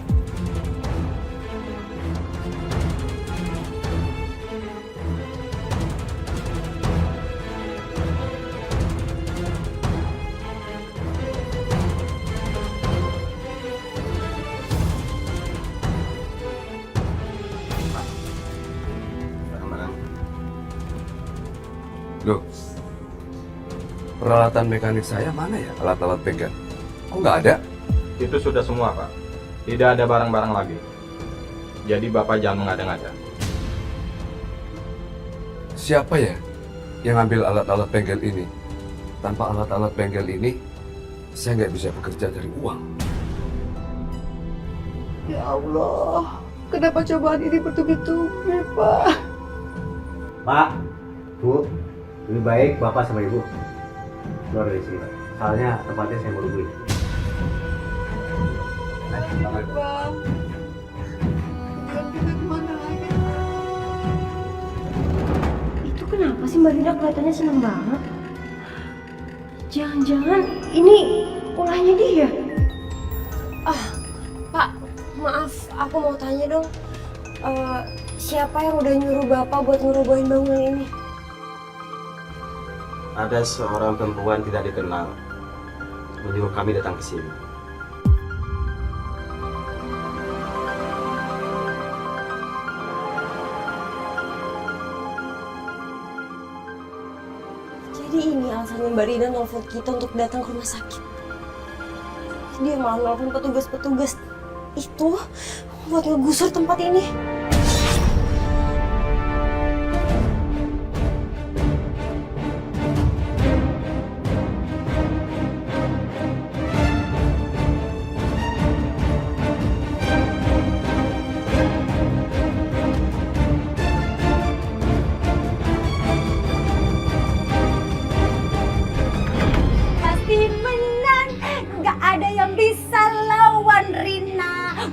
Loh, peralatan mekanik saya mana ya? Alat-alat bengkel. Kok nggak ada? Itu sudah semua, Pak. Tidak ada barang-barang lagi. Jadi Bapak jangan mengada-ngada. Siapa ya yang ngambil alat-alat bengkel ini? Tanpa alat-alat bengkel ini, saya nggak bisa bekerja dari uang. Ya Allah, kenapa cobaan ini bertubi-tubi, Pak? Pak, Bu, lebih baik Bapak sama Ibu keluar dari sini, Pak. Soalnya tempatnya saya mau nungguin. Bang, kita kemana lagi? Itu kenapa sih Mbak Rina kelihatannya seneng banget? Jangan-jangan ini ulahnya dia? Pak, maaf, aku mau tanya dong. Siapa yang udah nyuruh Bapak buat ngerobohin bangunan ini? Ada seorang perempuan tidak dikenal menyuruh kami datang ke sini. Jadi ini alasannya Mbak Rina nelfon kita untuk datang ke rumah sakit. Dia malah nelfon petugas-petugas itu buat ngegusur tempat ini.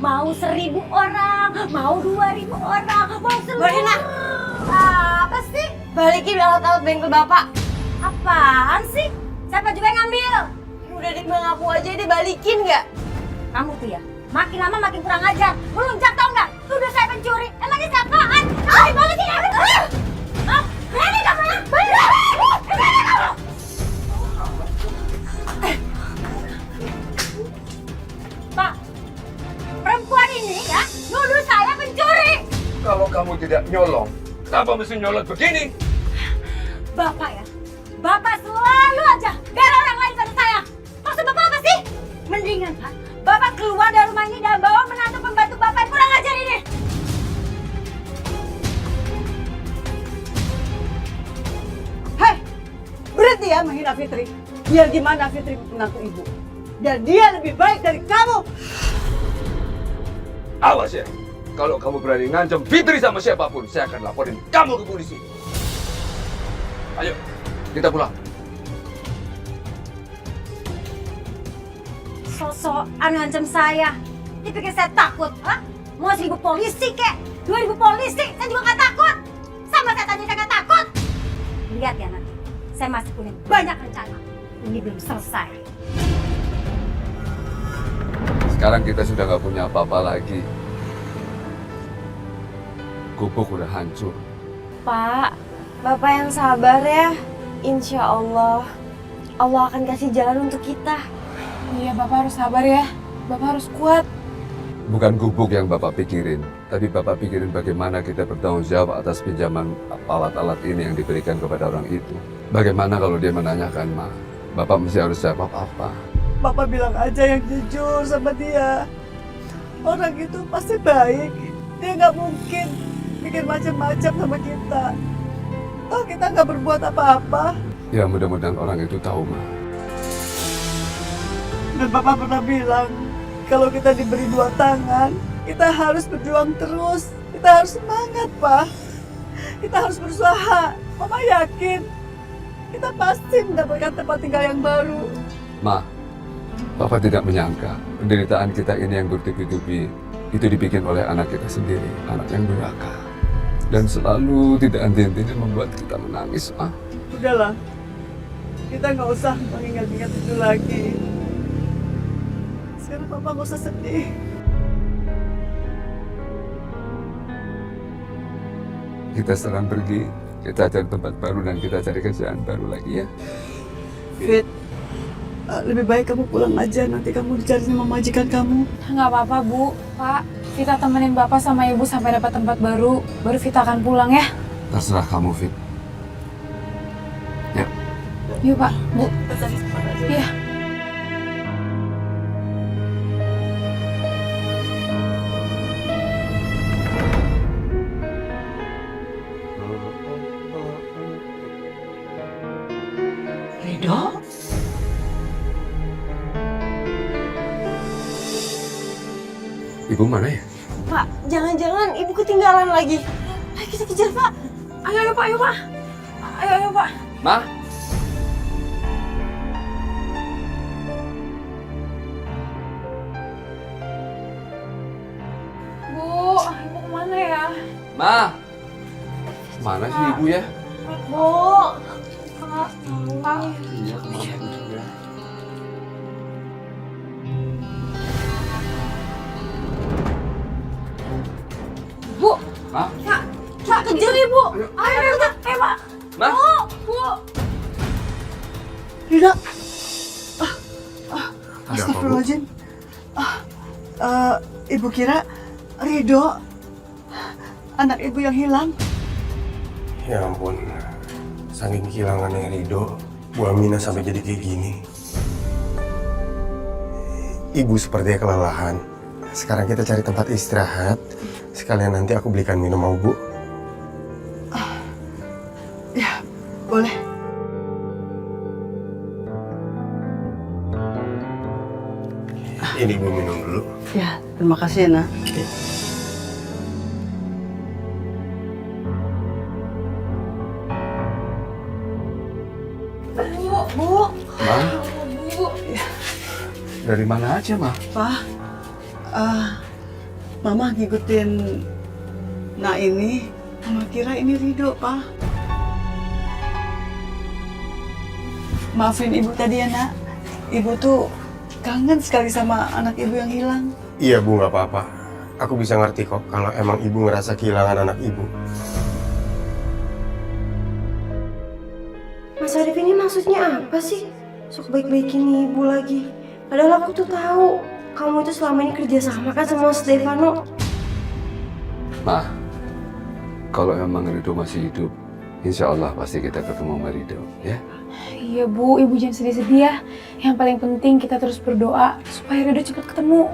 Mau 1000 orang, mau 2000 orang, mau seluruh. Mbak Rina, apa sih? balikin alat-alat bengkel Bapak. Apaan sih? Siapa juga yang ngambil? Udah di bang aku aja deh, balikin nggak? Kamu tuh ya, makin lama makin kurang ajar. Melunjak tau nggak? Tuduh saya pencuri. Emangnya siapaan? Ay, banget sih kamu. Berani kamu ya? Berani kamu. Pak, perempuan ini ya nuduh saya pencuri. Kalau kamu tidak nyolong, kenapa mesti nyolot begini? Bapak ya, Bapak selalu aja bela orang lain pada saya. Maksud Bapak apa sih? Mendingan Pak, Bapak keluar dari rumah ini dan bawa menantu pembantu Bapak yang kurang ajar ini. Hei, berhenti ya menghina Fitri. Biar gimana Fitri menantu ibu. Dan dia lebih baik dari kamu. Awas ya, Kalau kamu berani ngancam Fitri sama siapapun, saya akan laporin kamu ke polisi. Ayo, kita pulang. Sosokan ngancam saya. Dipikir saya takut, ha? Mau 1000 polisi kek, 2000 polisi, saya juga nggak takut. Sama saya tadi saya nggak takut. Lihat ya nanti, saya masih punya banyak rencana. Ini belum selesai. Sekarang kita sudah nggak punya apa-apa lagi. Gubuk udah hancur. Pak, Bapak yang sabar ya. Insya Allah, Allah akan kasih jalan untuk kita. Iya, Bapak harus sabar ya. Bapak harus kuat. Bukan gubuk yang Bapak pikirin, tapi Bapak pikirin bagaimana kita bertanggung jawab atas pinjaman alat-alat ini yang diberikan kepada orang itu. Bagaimana kalau dia menanyakan, Ma? Bapak mesti harus jawab apa? Bapak bilang aja yang jujur sama dia. Orang itu pasti baik. Dia nggak mungkin bikin macam-macam sama kita. Oh, kita nggak berbuat apa-apa. Ya mudah-mudahan orang itu tahu, Ma. Dan Bapak pernah bilang, kalau kita diberi 2 tangan, kita harus berjuang terus. Kita harus semangat, Pak. Kita harus berusaha. Mama yakin, kita pasti mendapatkan tempat tinggal yang baru. Ma, Papa tidak menyangka penderitaan kita ini yang bertubi-tubi itu dibikin oleh anak kita sendiri, anak yang durhaka. Dan selalu tidak henti-hentinya membuat kita menangis, Ma. Udahlah, kita nggak usah mengingat-ingat itu lagi. Sekarang Papa nggak usah sedih. Kita sekarang pergi, kita cari tempat baru dan kita cari kerjaan baru lagi ya. Fit, lebih baik kamu pulang aja, nanti kamu dicari sama majikan kamu. Nggak apa-apa, Bu. Pak, Vita temenin Bapak sama Ibu sampai dapat tempat baru. Baru Vita akan pulang ya. Terserah kamu, Fit. Ya. Yuk, Pak. Bu. Iya. Ridho? Ibu mana ya? Pak, jangan-jangan ibu ketinggalan lagi. Ayo kita kejar, Pak. Ayo, Pak. Ayo, Pak. Ayo, Pak. Ma? Bu, Ibu kemana ya? Ma? Mana sih ibu ya? Bu. Pak. Iya, kemana ibu juga? Bu. Ma? Pak, kejar Ibu. Ayo, Pak. Ma? Bu. Rida. Ada apa, Bu? Astagfirullahaladzim. Ibu kira Ridho, anak ibu yang hilang. Ya ampun, saking kehilangannya Ridho, Bu Aminah sampai jadi kayak gini. Ibu sepertinya kelelahan. Sekarang kita cari tempat istirahat. Sekalian nanti aku belikan minum, mau Bu? Ya, boleh. Ini Bu minum dulu. Ya, terima kasih ya, Nak. Bu. Ma? Bu. Dari mana aja, Ma? Pak, Mama ngikutin Nak ini. Mama kira ini Ridho, Pak. Maafin Ibu tadi ya, Nak. Ibu tuh kangen sekali sama anak Ibu yang hilang. Iya Bu, nggak apa-apa. Aku bisa ngerti kok kalau emang Ibu ngerasa kehilangan anak Ibu. Mas Arif ini maksudnya apa sih? Sok baik-baikin ibu lagi. Padahal aku tuh tahu kamu itu selama ini kerja sama kan sama Stefano. Ma, kalau emang Ridho masih hidup, insya Allah pasti kita ketemu sama Ridho, ya? Iya, Bu. Ibu jangan sedih-sedih ya. Yang paling penting kita terus berdoa supaya Ridho cepat ketemu.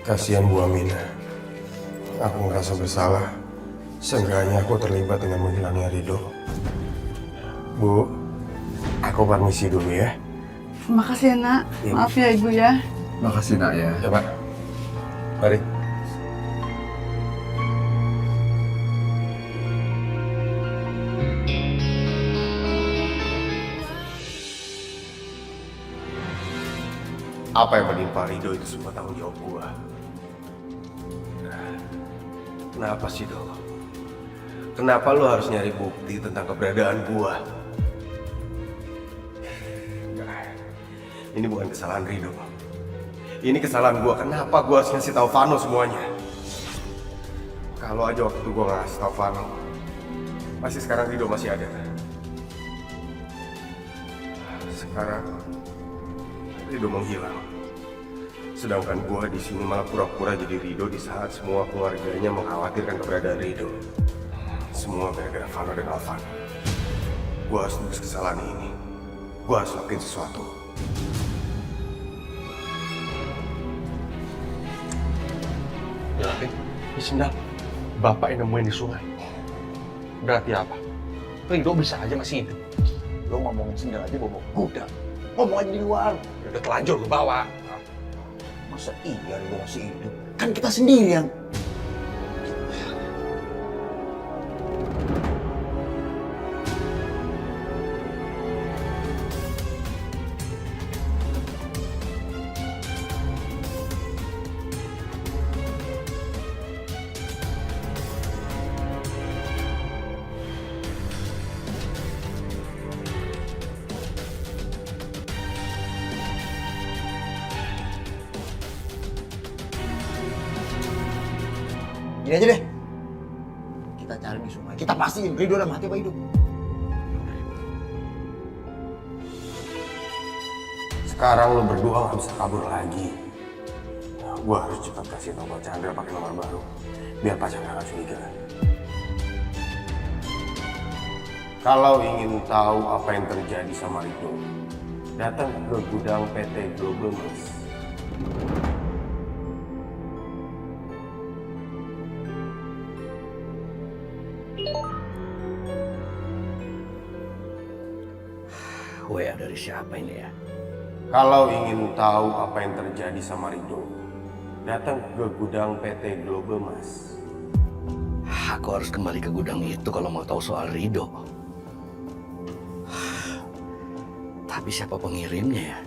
Kasihan Bu Aminah. Aku ngerasa bersalah. Seenggaknya aku terlibat dengan menghilangnya Ridho. Bu, aku permisi dulu ya. Terima kasih ya, Nak. Iya. Maaf ya Ibu ya. Makasih nak ya. Ya Pak. Mari. Apa yang menimpa Rido itu semua tanggung jawab gua. Kenapa sih, Do? Kenapa lu harus nyari bukti tentang keberadaan gua? Ini bukan kesalahan Rido. Ini kesalahan gua. Kenapa gua harus ngasih tahu Vano semuanya? Kalau aja waktu itu gua nggak ngasih tahu Vano, pasti sekarang Rido masih ada. Sekarang Rido menghilang. Sedangkan gua di sini malah pura-pura jadi Rido di saat semua keluarganya mengkhawatirkan keberadaan Rido. Semua gara-gara Vano dan Alvan. Gua harus tebus kesalahan ini. Gua harus lakuin sesuatu. Ya, ini sendal bapak yang nemuin di sungai. Berarti apa? Rido bisa aja masih hidup. Lo ngomongin sendal aja bawa kuda. Ngomong aja di luar. Udah telanjur lu bawa. Masa iya Rido masih hidup? Kan kita sendiri yang... Gini aja deh. Kita cari di sungai. Kita pastiin Rido udah mati apa hidup. Sekarang lo berdua nggak bisa kabur lagi. Gua harus cepat kasih tau Pak Chandra pakai nomor baru, biar Pak Chandra nggak curiga. Kalau ingin tahu apa yang terjadi sama Rido, datang ke gudang PT Global Mas. WA dari siapa ini ya? Kalau ingin tahu apa yang terjadi sama Rido, datang ke gudang PT Global Mas. Aku harus kembali ke gudang itu kalau mau tahu soal Rido. Tapi siapa pengirimnya ya?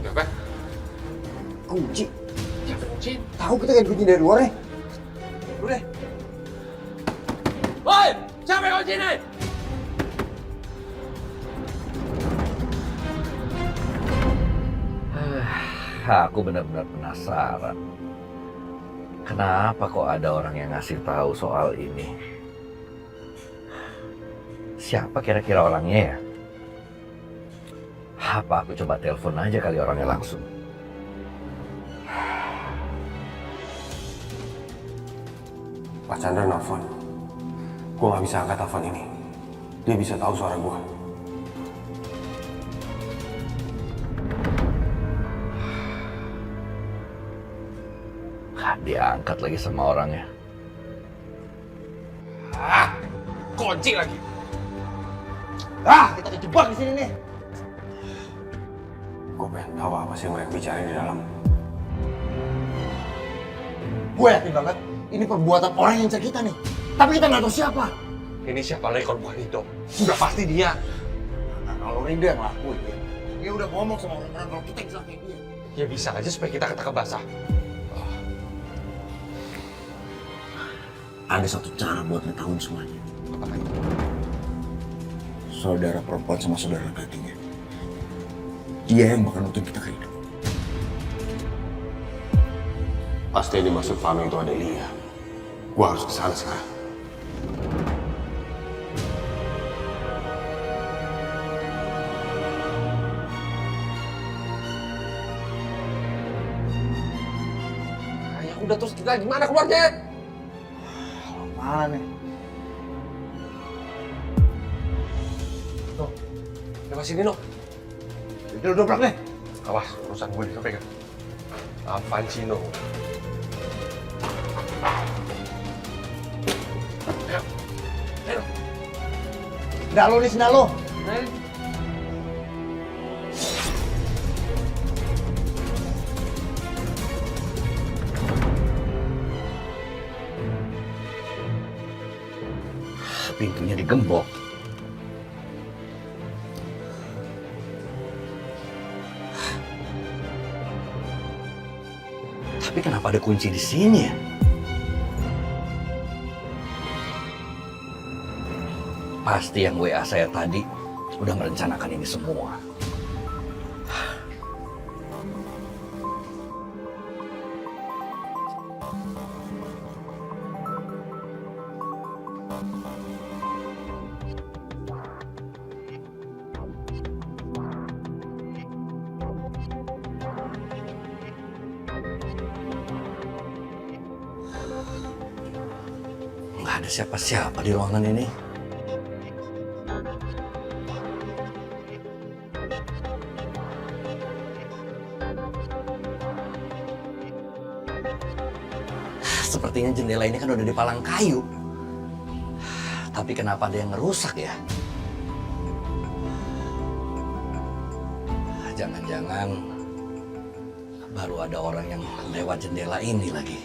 Siapa? Kunci. Siapa kunci? Tahu kita kayak kunci dari luar ya. Udah. Woi, siapa yang kunci ini? Aku benar-benar penasaran. Kenapa kok ada orang yang ngasih tahu soal ini? Siapa kira-kira orangnya ya? Apa aku coba telepon aja kali orangnya langsung? Pak Chandra nelfon. Gua nggak bisa angkat telepon ini. Dia bisa tahu suara gua. Diangkat lagi sama orangnya. Kunci lagi. Kita kejebak di sini nih. Gue pengen tahu apa sih yang mereka bicarain di dalam. Gue yakin banget ini perbuatan orang yang incar kita nih. Tapi kita nggak tahu siapa. Ini siapa lagi kalau bukan Rido? Sudah pasti dia. Nah, kalau Rido yang lakuin, dia udah ngomong sama orang-orang kalau kita bisa kayak dia. Ya bisa aja supaya kita ketangkep basah. Ada satu cara buat ngetahuin semuanya. Apa itu? Saudara perempuan sama saudara laki-lakinya. Dia yang bakal nuntun kita ke hidup. Pasti yang dimaksud Vano itu ada Lia. Gua harus kesana sekarang. Ya udah, terus kita gimana keluarnya? Mana nih? Tuh, lewat sini, no. Itu dobrak nih. Awas, urusan gue nih, pegang. Apaan sih, no? Ayo, ayo. Sendal lo nih, sendal lo. pintunya digembok. Tapi kenapa ada kunci di sini ya? Pasti yang WA saya tadi udah merencanakan ini semua. Nggak ada siapa-siapa di ruangan ini. Sepertinya jendela ini kan udah dipalang kayu. Tapi kenapa ada yang ngerusak ya? Jangan-jangan baru ada orang yang lewat jendela ini lagi.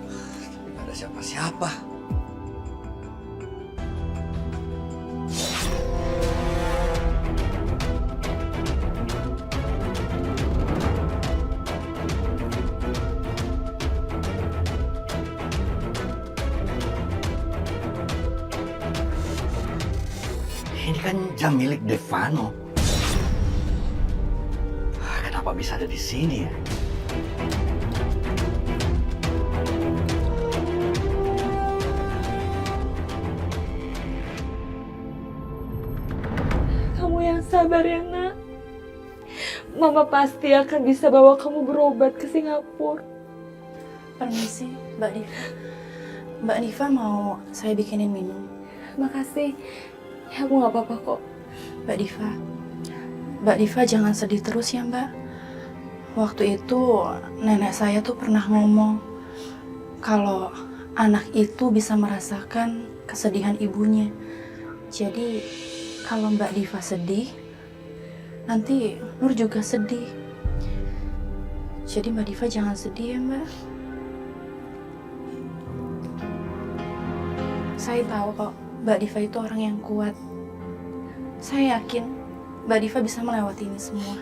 Tapi nggak ada siapa-siapa. Ini kan jam milik Devano. Kenapa bisa ada di sini ya? Kamu yang sabar ya, Nak. Mama pasti akan bisa bawa kamu berobat ke Singapura. Permisi, Mbak Diva. Mbak Diva mau saya bikinin minum. Makasih. Ya, aku nggak apa-apa kok. Mbak Diva jangan sedih terus ya, Mbak. Waktu itu nenek saya tuh pernah ngomong kalau anak itu bisa merasakan kesedihan ibunya. Jadi kalau Mbak Diva sedih, nanti Nur juga sedih. Jadi Mbak Diva jangan sedih ya, Mbak. Saya tahu kok Mbak Diva itu orang yang kuat. Saya yakin Mbak Diva bisa melewati ini semua.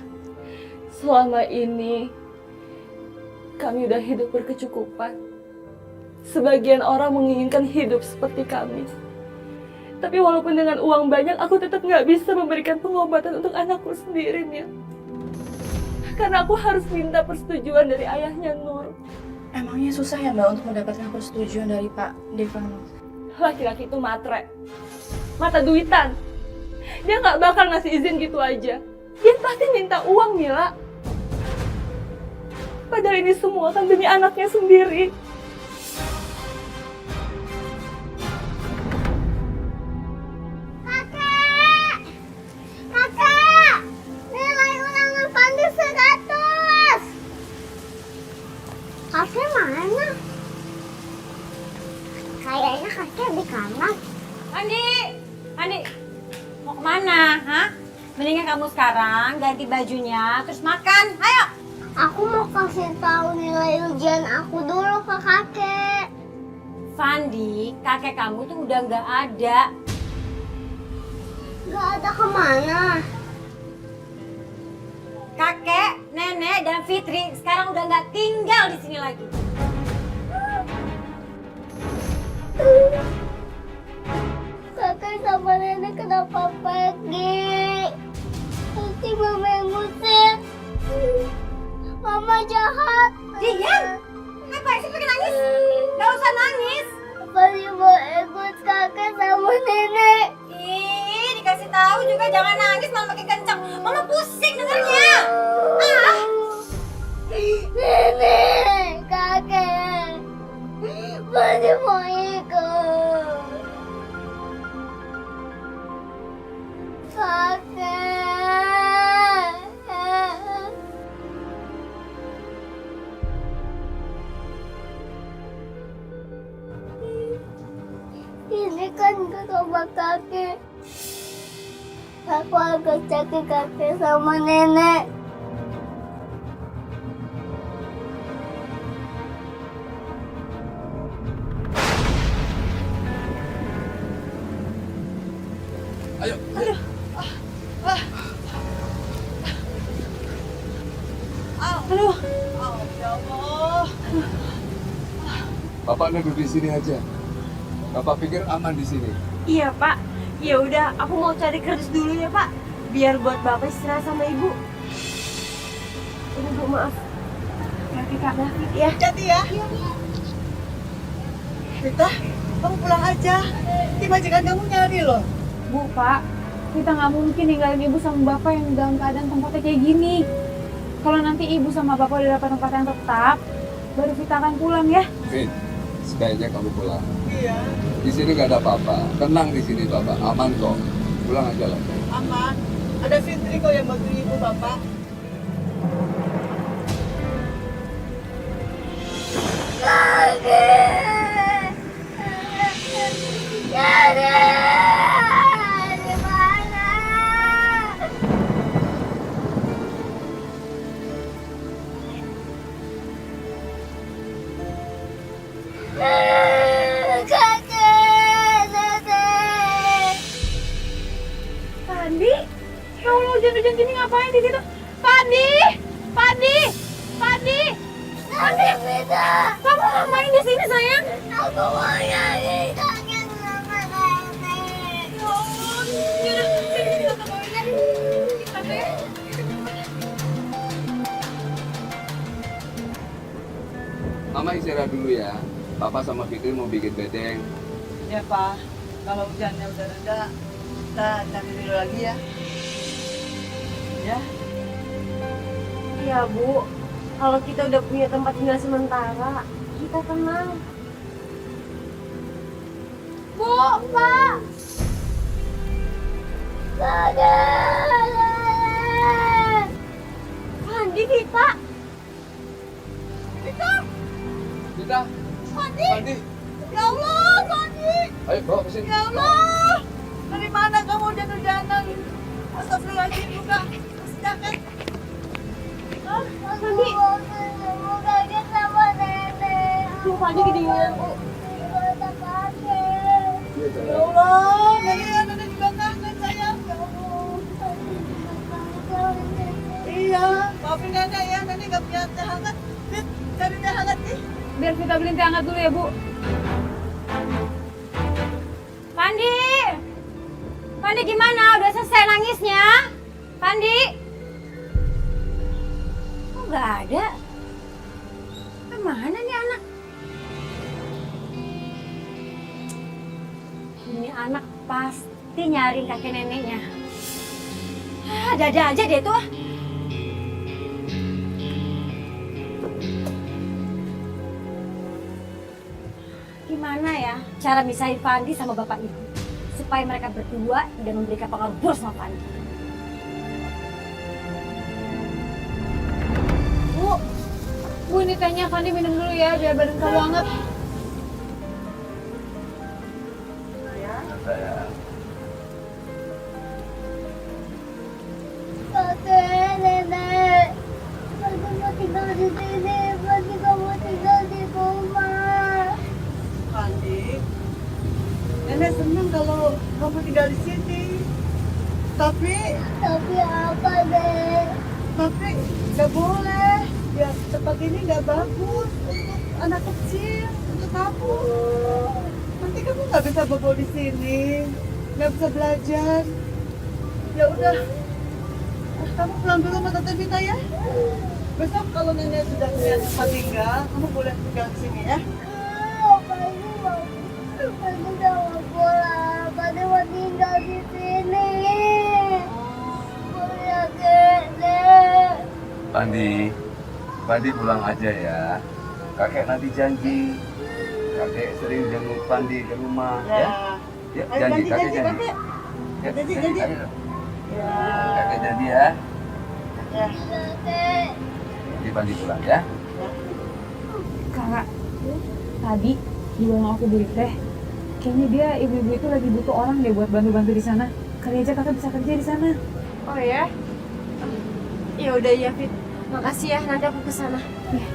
Selama ini kami udah hidup berkecukupan. Sebagian orang menginginkan hidup seperti kami. Tapi walaupun dengan uang banyak, aku tetap nggak bisa memberikan pengobatan untuk anakku sendiri, Mil. Karena aku harus minta persetujuan dari ayahnya Nur. Emangnya susah ya, Mbak, untuk mendapatkan persetujuan dari Pak Devano? Laki-laki itu matre, mata duitan. Dia nggak bakal ngasih izin gitu aja. Dia pasti minta uang, Mila. Padahal ini semua kan demi anaknya sendiri. Kakak! Nilai ulangan Pandi 100! Kakek mana? Kayaknya kakek di kamar. Andi, mau kemana? Hah? Mendingan kamu sekarang ganti bajunya, terus makan. Ayo! Aku mau kasih tahu nilai ujian aku dulu ke kakek. Fandi, kakek kamu tuh udah nggak ada. Nggak ada kemana? Kakek, nenek, dan Fitri sekarang udah nggak tinggal di sini lagi. Kakek sama nenek kenapa pergi? Nanti mama yang ngusir. Mama jahat. Diam! Ngapain sih pakai nangis? Gak usah nangis. Pasti mau ikut kakek sama nenek. Ih, dikasih tahu juga jangan nangis, malah makin kencang. Mama pusing dengarnya. Ah! Nenek, kakek. Pasti mau ikut. Kakek. Ini kan ke rumah kakek. Aku agak cari kakek sama nenek. Ayo. Aduh. Aduh. Ya Allah. Bapak nunggu di sini aja. Bapak pikir aman di sini. Iya Pak, ya udah aku mau cari kerdus dulu ya Pak, biar buat Bapak istirahat sama Ibu. Ini Bu maaf. Hati Kak David ya. Hati ya. Vita, kamu pulang aja. Tim majikan kamu nyari loh. Bu, Pak, kita nggak mungkin ninggalin ibu sama bapak yang dalam keadaan tempatnya kayak gini. Kalau nanti ibu sama bapak udah dapat tempat yang tetap, baru kita akan pulang ya. Vin, sebaiknya kamu pulang. Iya. Di sini nggak ada apa-apa. Tenang di sini Bapak, aman kok. Pulang aja lah. Aman. Ada Fitri kok yang bantu ibu bapak. Pandi, kalau hujan-hujan gini ngapain di situ? Pandi, Pandi, Pandi, Pandi, kamu ngapain di sini sayang? Aku mau nyanyi kangen sama nenek. Ya Allah, yaudah, sini kita bawain ya. Tante. Mama istirahat dulu ya. Papa sama Fitri mau bikin bedeng. Ya Pak, kalau hujannya udah reda, kita cari dulu lagi ya. Ya. Iya Bu, kalau kita udah punya tempat tinggal sementara, kita tenang. Bu, Pak. Pandi kita. Kita. Pandi. Pandi. Ya Allah, Pandi. Ayo bawa ke sini. Ya Allah. Dari mana kamu hujan-hujanan? Astagfirullahaladzim juga. Masih jaket. Pandi. Mau kaget sama nenek. Tuh Pandi kedinginan Bu. Ya Allah, nenek juga kangen sayang. Ya Allah. Iya, maafin nenek ya, nenek gak punya teh hangat. Fit, cari teh hangat nih. Biar kita beliin teh hangat dulu ya, Bu. Pandi! Pandi gimana? Udah selesai nangisnya? Pandi? Kok nggak ada? Kemana nih anak? Ini anak pasti nyariin kakek neneknya. Ada aja dia tuh. Gimana ya cara misahin Pandi sama bapak ibu supaya mereka berdua tidak memberikan pengaruh buruk sama Pandi. Bu ini tehnya Pandi minum dulu ya biar badan kamu hangat. Kakek, nenek. Pandi mau tinggal di sini. Pandi gak mau tinggal di rumah. Pandi, nenek senang kalau kamu tinggal di sini. Tapi apa deh? Tapi nggak boleh. Ya tempat ini nggak bagus untuk anak kecil, untuk kamu. Nanti kamu nggak bisa bobo di sini, nggak bisa belajar. Ya udah, kamu pulang dulu sama Tante Vita ya. Besok kalau nenek sudah punya tempat tinggal, kamu boleh tinggal di sini ya. Pandi gak mau pulang. Pandi mau tinggal di sini. Ya, Dek. Pandi pulang aja ya. Kakek nanti janji. Kakek sering jenguk Pandi ke rumah ya. Ya, Ayo, janji, kakek janji. janji. Ya, Janji. ayo. Ya. Kakek janji ya. Ya. Nanti Pandi pulang ya. Kakak, tadi di warung aku beli teh. Kayaknya dia ibu-ibu itu lagi butuh orang deh buat bantu-bantu di sana. Kali aja kakak bisa kerja di sana. Oh ya? Ya udah ya Fit. Makasih ya, nanti aku kesana. Ya.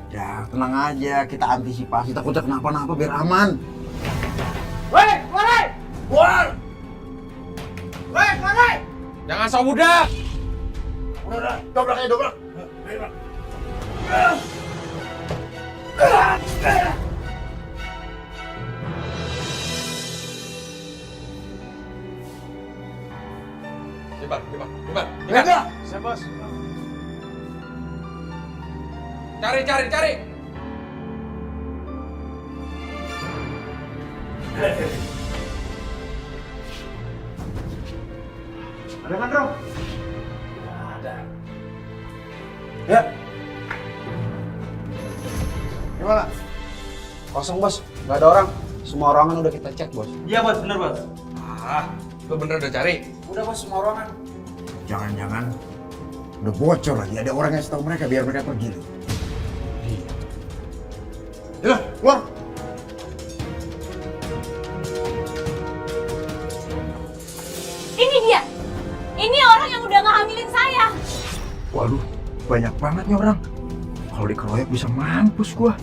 Ya, tenang aja, kita antisipasi, takutnya kenapa-napa biar aman. Woi, keluar! Keluar! Woi, keluar! Jangan sok budak! Udah, dobrak aja, dobrak. Cepat. Enggak. Siap, Bos. Cari. Ada kan, Rom? Ada. Ya. Gimana? Kosong, Bos. Nggak ada orang. Semua ruangan udah kita cek, Bos. Iya, Bos. Bener, Bos. Lu bener udah cari? Udah, Bos. Semua ruangan. Jangan-jangan udah bocor lagi. Ada orang yang setahu mereka biar mereka pergi. Iya. Keluar. Ini dia. Ini orang yang udah ngehamilin saya. Waduh, banyak banget nih orang. Kalau dikeroyok bisa mampus gua.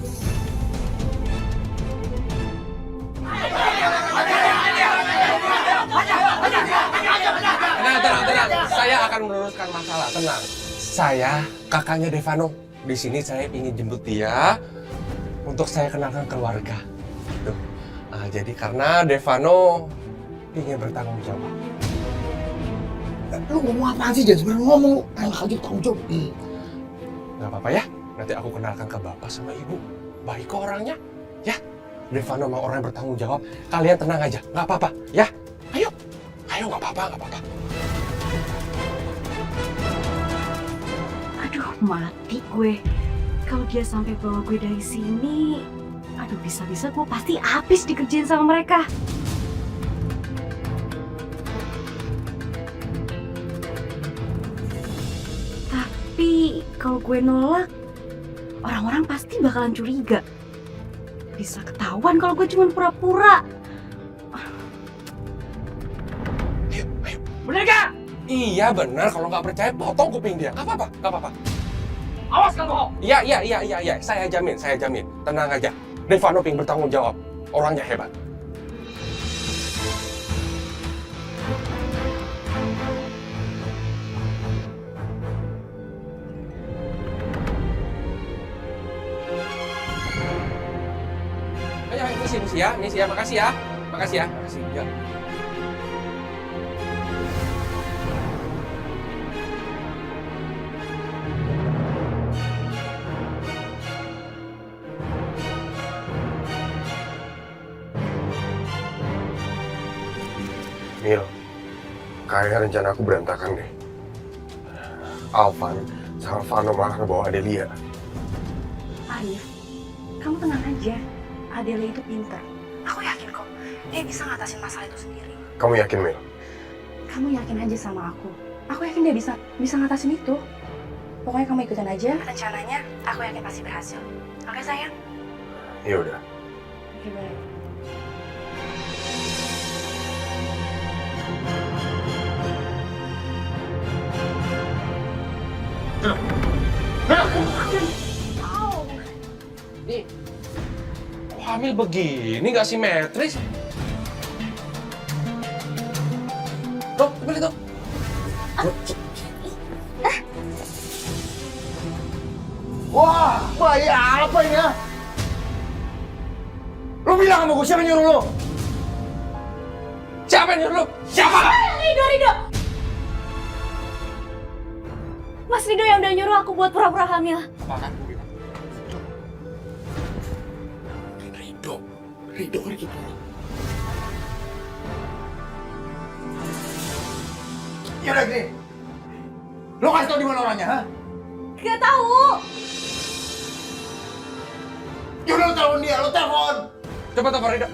Tenang. Saya akan meluruskan masalah, tenang. Saya kakaknya Devano. Di sini saya ingin jemput dia untuk saya kenalkan keluarga. Tuh. Jadi karena Devano ingin bertanggung jawab. Lu ngomong apaan sih? Jangan sembarangan ngomong. Enak aja tanggung jawab. Nggak apa-apa ya. Nanti aku kenalkan ke bapak sama ibu. Baik kok orangnya. Ya. Devano mau orang yang bertanggung jawab. Kalian tenang aja. Nggak apa-apa. Ya. Ayo, nggak apa-apa. Aduh, mati gue. Kalau dia sampai bawa gue dari sini, aduh bisa-bisa gue pasti habis dikerjain sama mereka. Tapi kalau gue nolak, orang-orang pasti bakalan curiga. Bisa ketahuan kalau gue cuma pura-pura. Bener gak? Iya bener. Kalau nggak percaya, potong kuping dia. Nggak apa-apa. Awas kamu bohong. Iya. Saya jamin. Tenang aja. Devano pengen bertanggung jawab. Orangnya hebat. Ayo, misi ya. Makasih ya. Ya. Mil, kayaknya rencana aku berantakan deh. Alvan sama Vano malah ngebawa Adelia. Arif, kamu tenang aja. Adele itu pintar. Aku yakin kok, dia bisa ngatasin masalah itu sendiri. Kamu yakin, Mil? Kamu yakin aja sama aku. Aku yakin dia bisa ngatasin itu. Pokoknya kamu ikutin aja rencananya. Aku yakin pasti berhasil. Oke sayang? Ya udah. Oke baik. Nih, kok hamil begini nggak simetris? Dok, beli dok. Wah, bayi apa ini ya? Lu bilang sama gue siapa yang nyuruh lu? Siapa yang nyuruh lu? Siapa? Rido. Mas Rido yang udah nyuruh aku buat pura-pura hamil. Apaan? Rido. Ya udah gini. Lu kasih tau di mana orangnya, ha? Gak tahu. Ya udah lu telepon dia, lu telepon. Coba telepon Rido.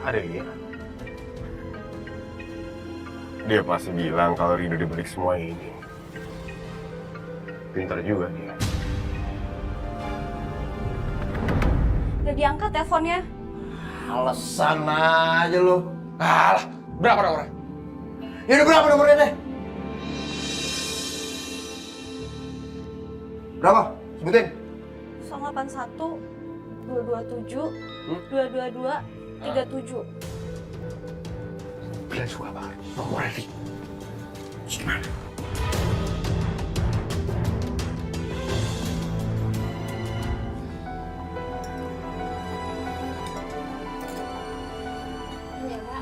Adelia. Dia pasti bilang kalau Rido dibalik semua ini. Pintar juga dia. Udah diangkat teleponnya. Alasan aja lu. Alah, berapa nomornya? Ya udah berapa nomornya deh? Berapa? Sebutin. 081 227 222 37. Bilang suka banget nomornya Ri. Gimana?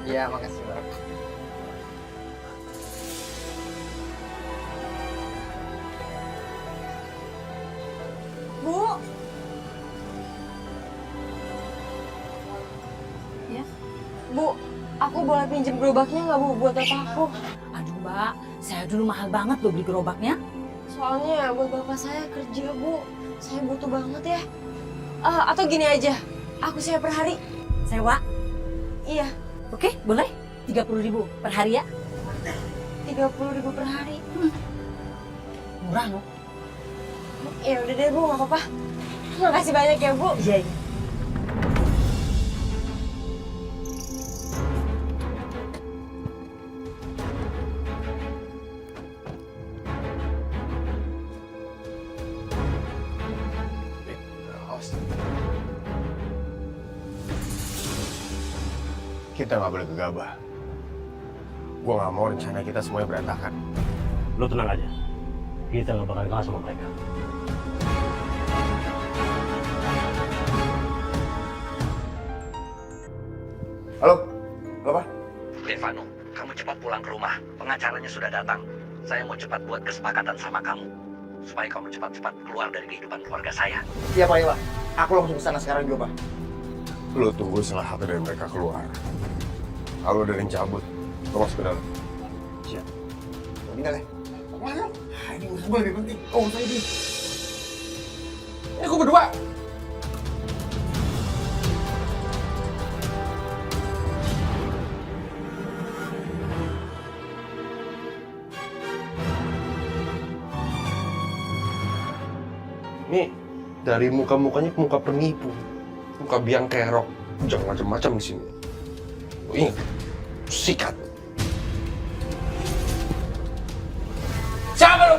Iya, makasih Mbak. Bu. Ya. Bu, aku boleh pinjem gerobaknya nggak Bu buat bapak aku? Aduh Mbak, saya dulu mahal banget loh beli gerobaknya. Soalnya buat bapak saya kerja Bu, saya butuh banget ya. Atau gini aja, aku sewa per hari. Sewa? Iya. Oke, boleh. 30.000 per hari ya. 30.000 per hari. Murah loh. Ya udah deh Bu, nggak apa-apa. Makasih banyak ya Bu. Iya. Kita nggak boleh gegabah. Gue nggak mau rencana kita semuanya berantakan. Lo tenang aja. Kita nggak bakal kalah sama mereka. Halo, apa? Stefano, kamu cepat pulang ke rumah. Pengacaranya sudah datang. Saya mau cepat buat kesepakatan sama kamu. Supaya kamu cepat-cepat keluar dari kehidupan keluarga saya. Iya Pak, iya Pak. Aku langsung ke sana sekarang juga Pak. Lo tunggu setelah satu dari mereka keluar. Kalau udah ada yang cabut, lo masuk ke dalam. Siap. Tinggal ya. Mana? Ini urusan gue lebih penting. Oh, saya ini. Ini aku berdua. Nih, dari muka-mukanya muka penipu, muka biang kerok, jangan macam-macam di sini. Ingat, sikat. Siapa lu?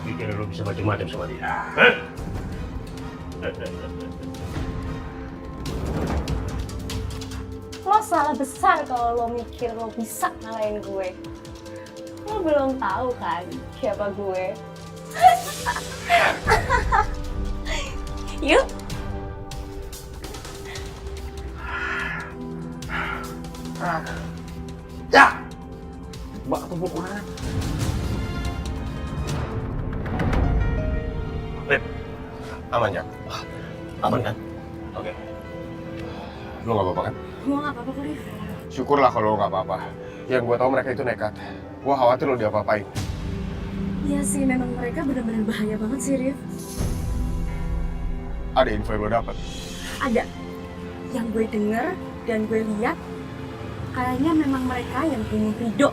Pikir lo bisa macam-macam sama dia. Lo salah besar kalau lo mikir lo bisa ngalahin gue. Lo belum tahu kan siapa gue. Yuk. Ya! Mbak ketemu kemana? Aman ya? Aman kan? Oke. Lo nggak apa-apa kan? Gue gak apa-apa kok, Rif. Syukurlah kalau lo nggak apa-apa. Yang gue tahu mereka itu nekat. Gue khawatir lo diapa-apain. Iya sih, memang mereka benar-benar bahaya banget sih, Rif. Ada info yang lo dapat? Ada. Yang gue denger dan gue lihat, kayaknya memang mereka yang bunuh Rido.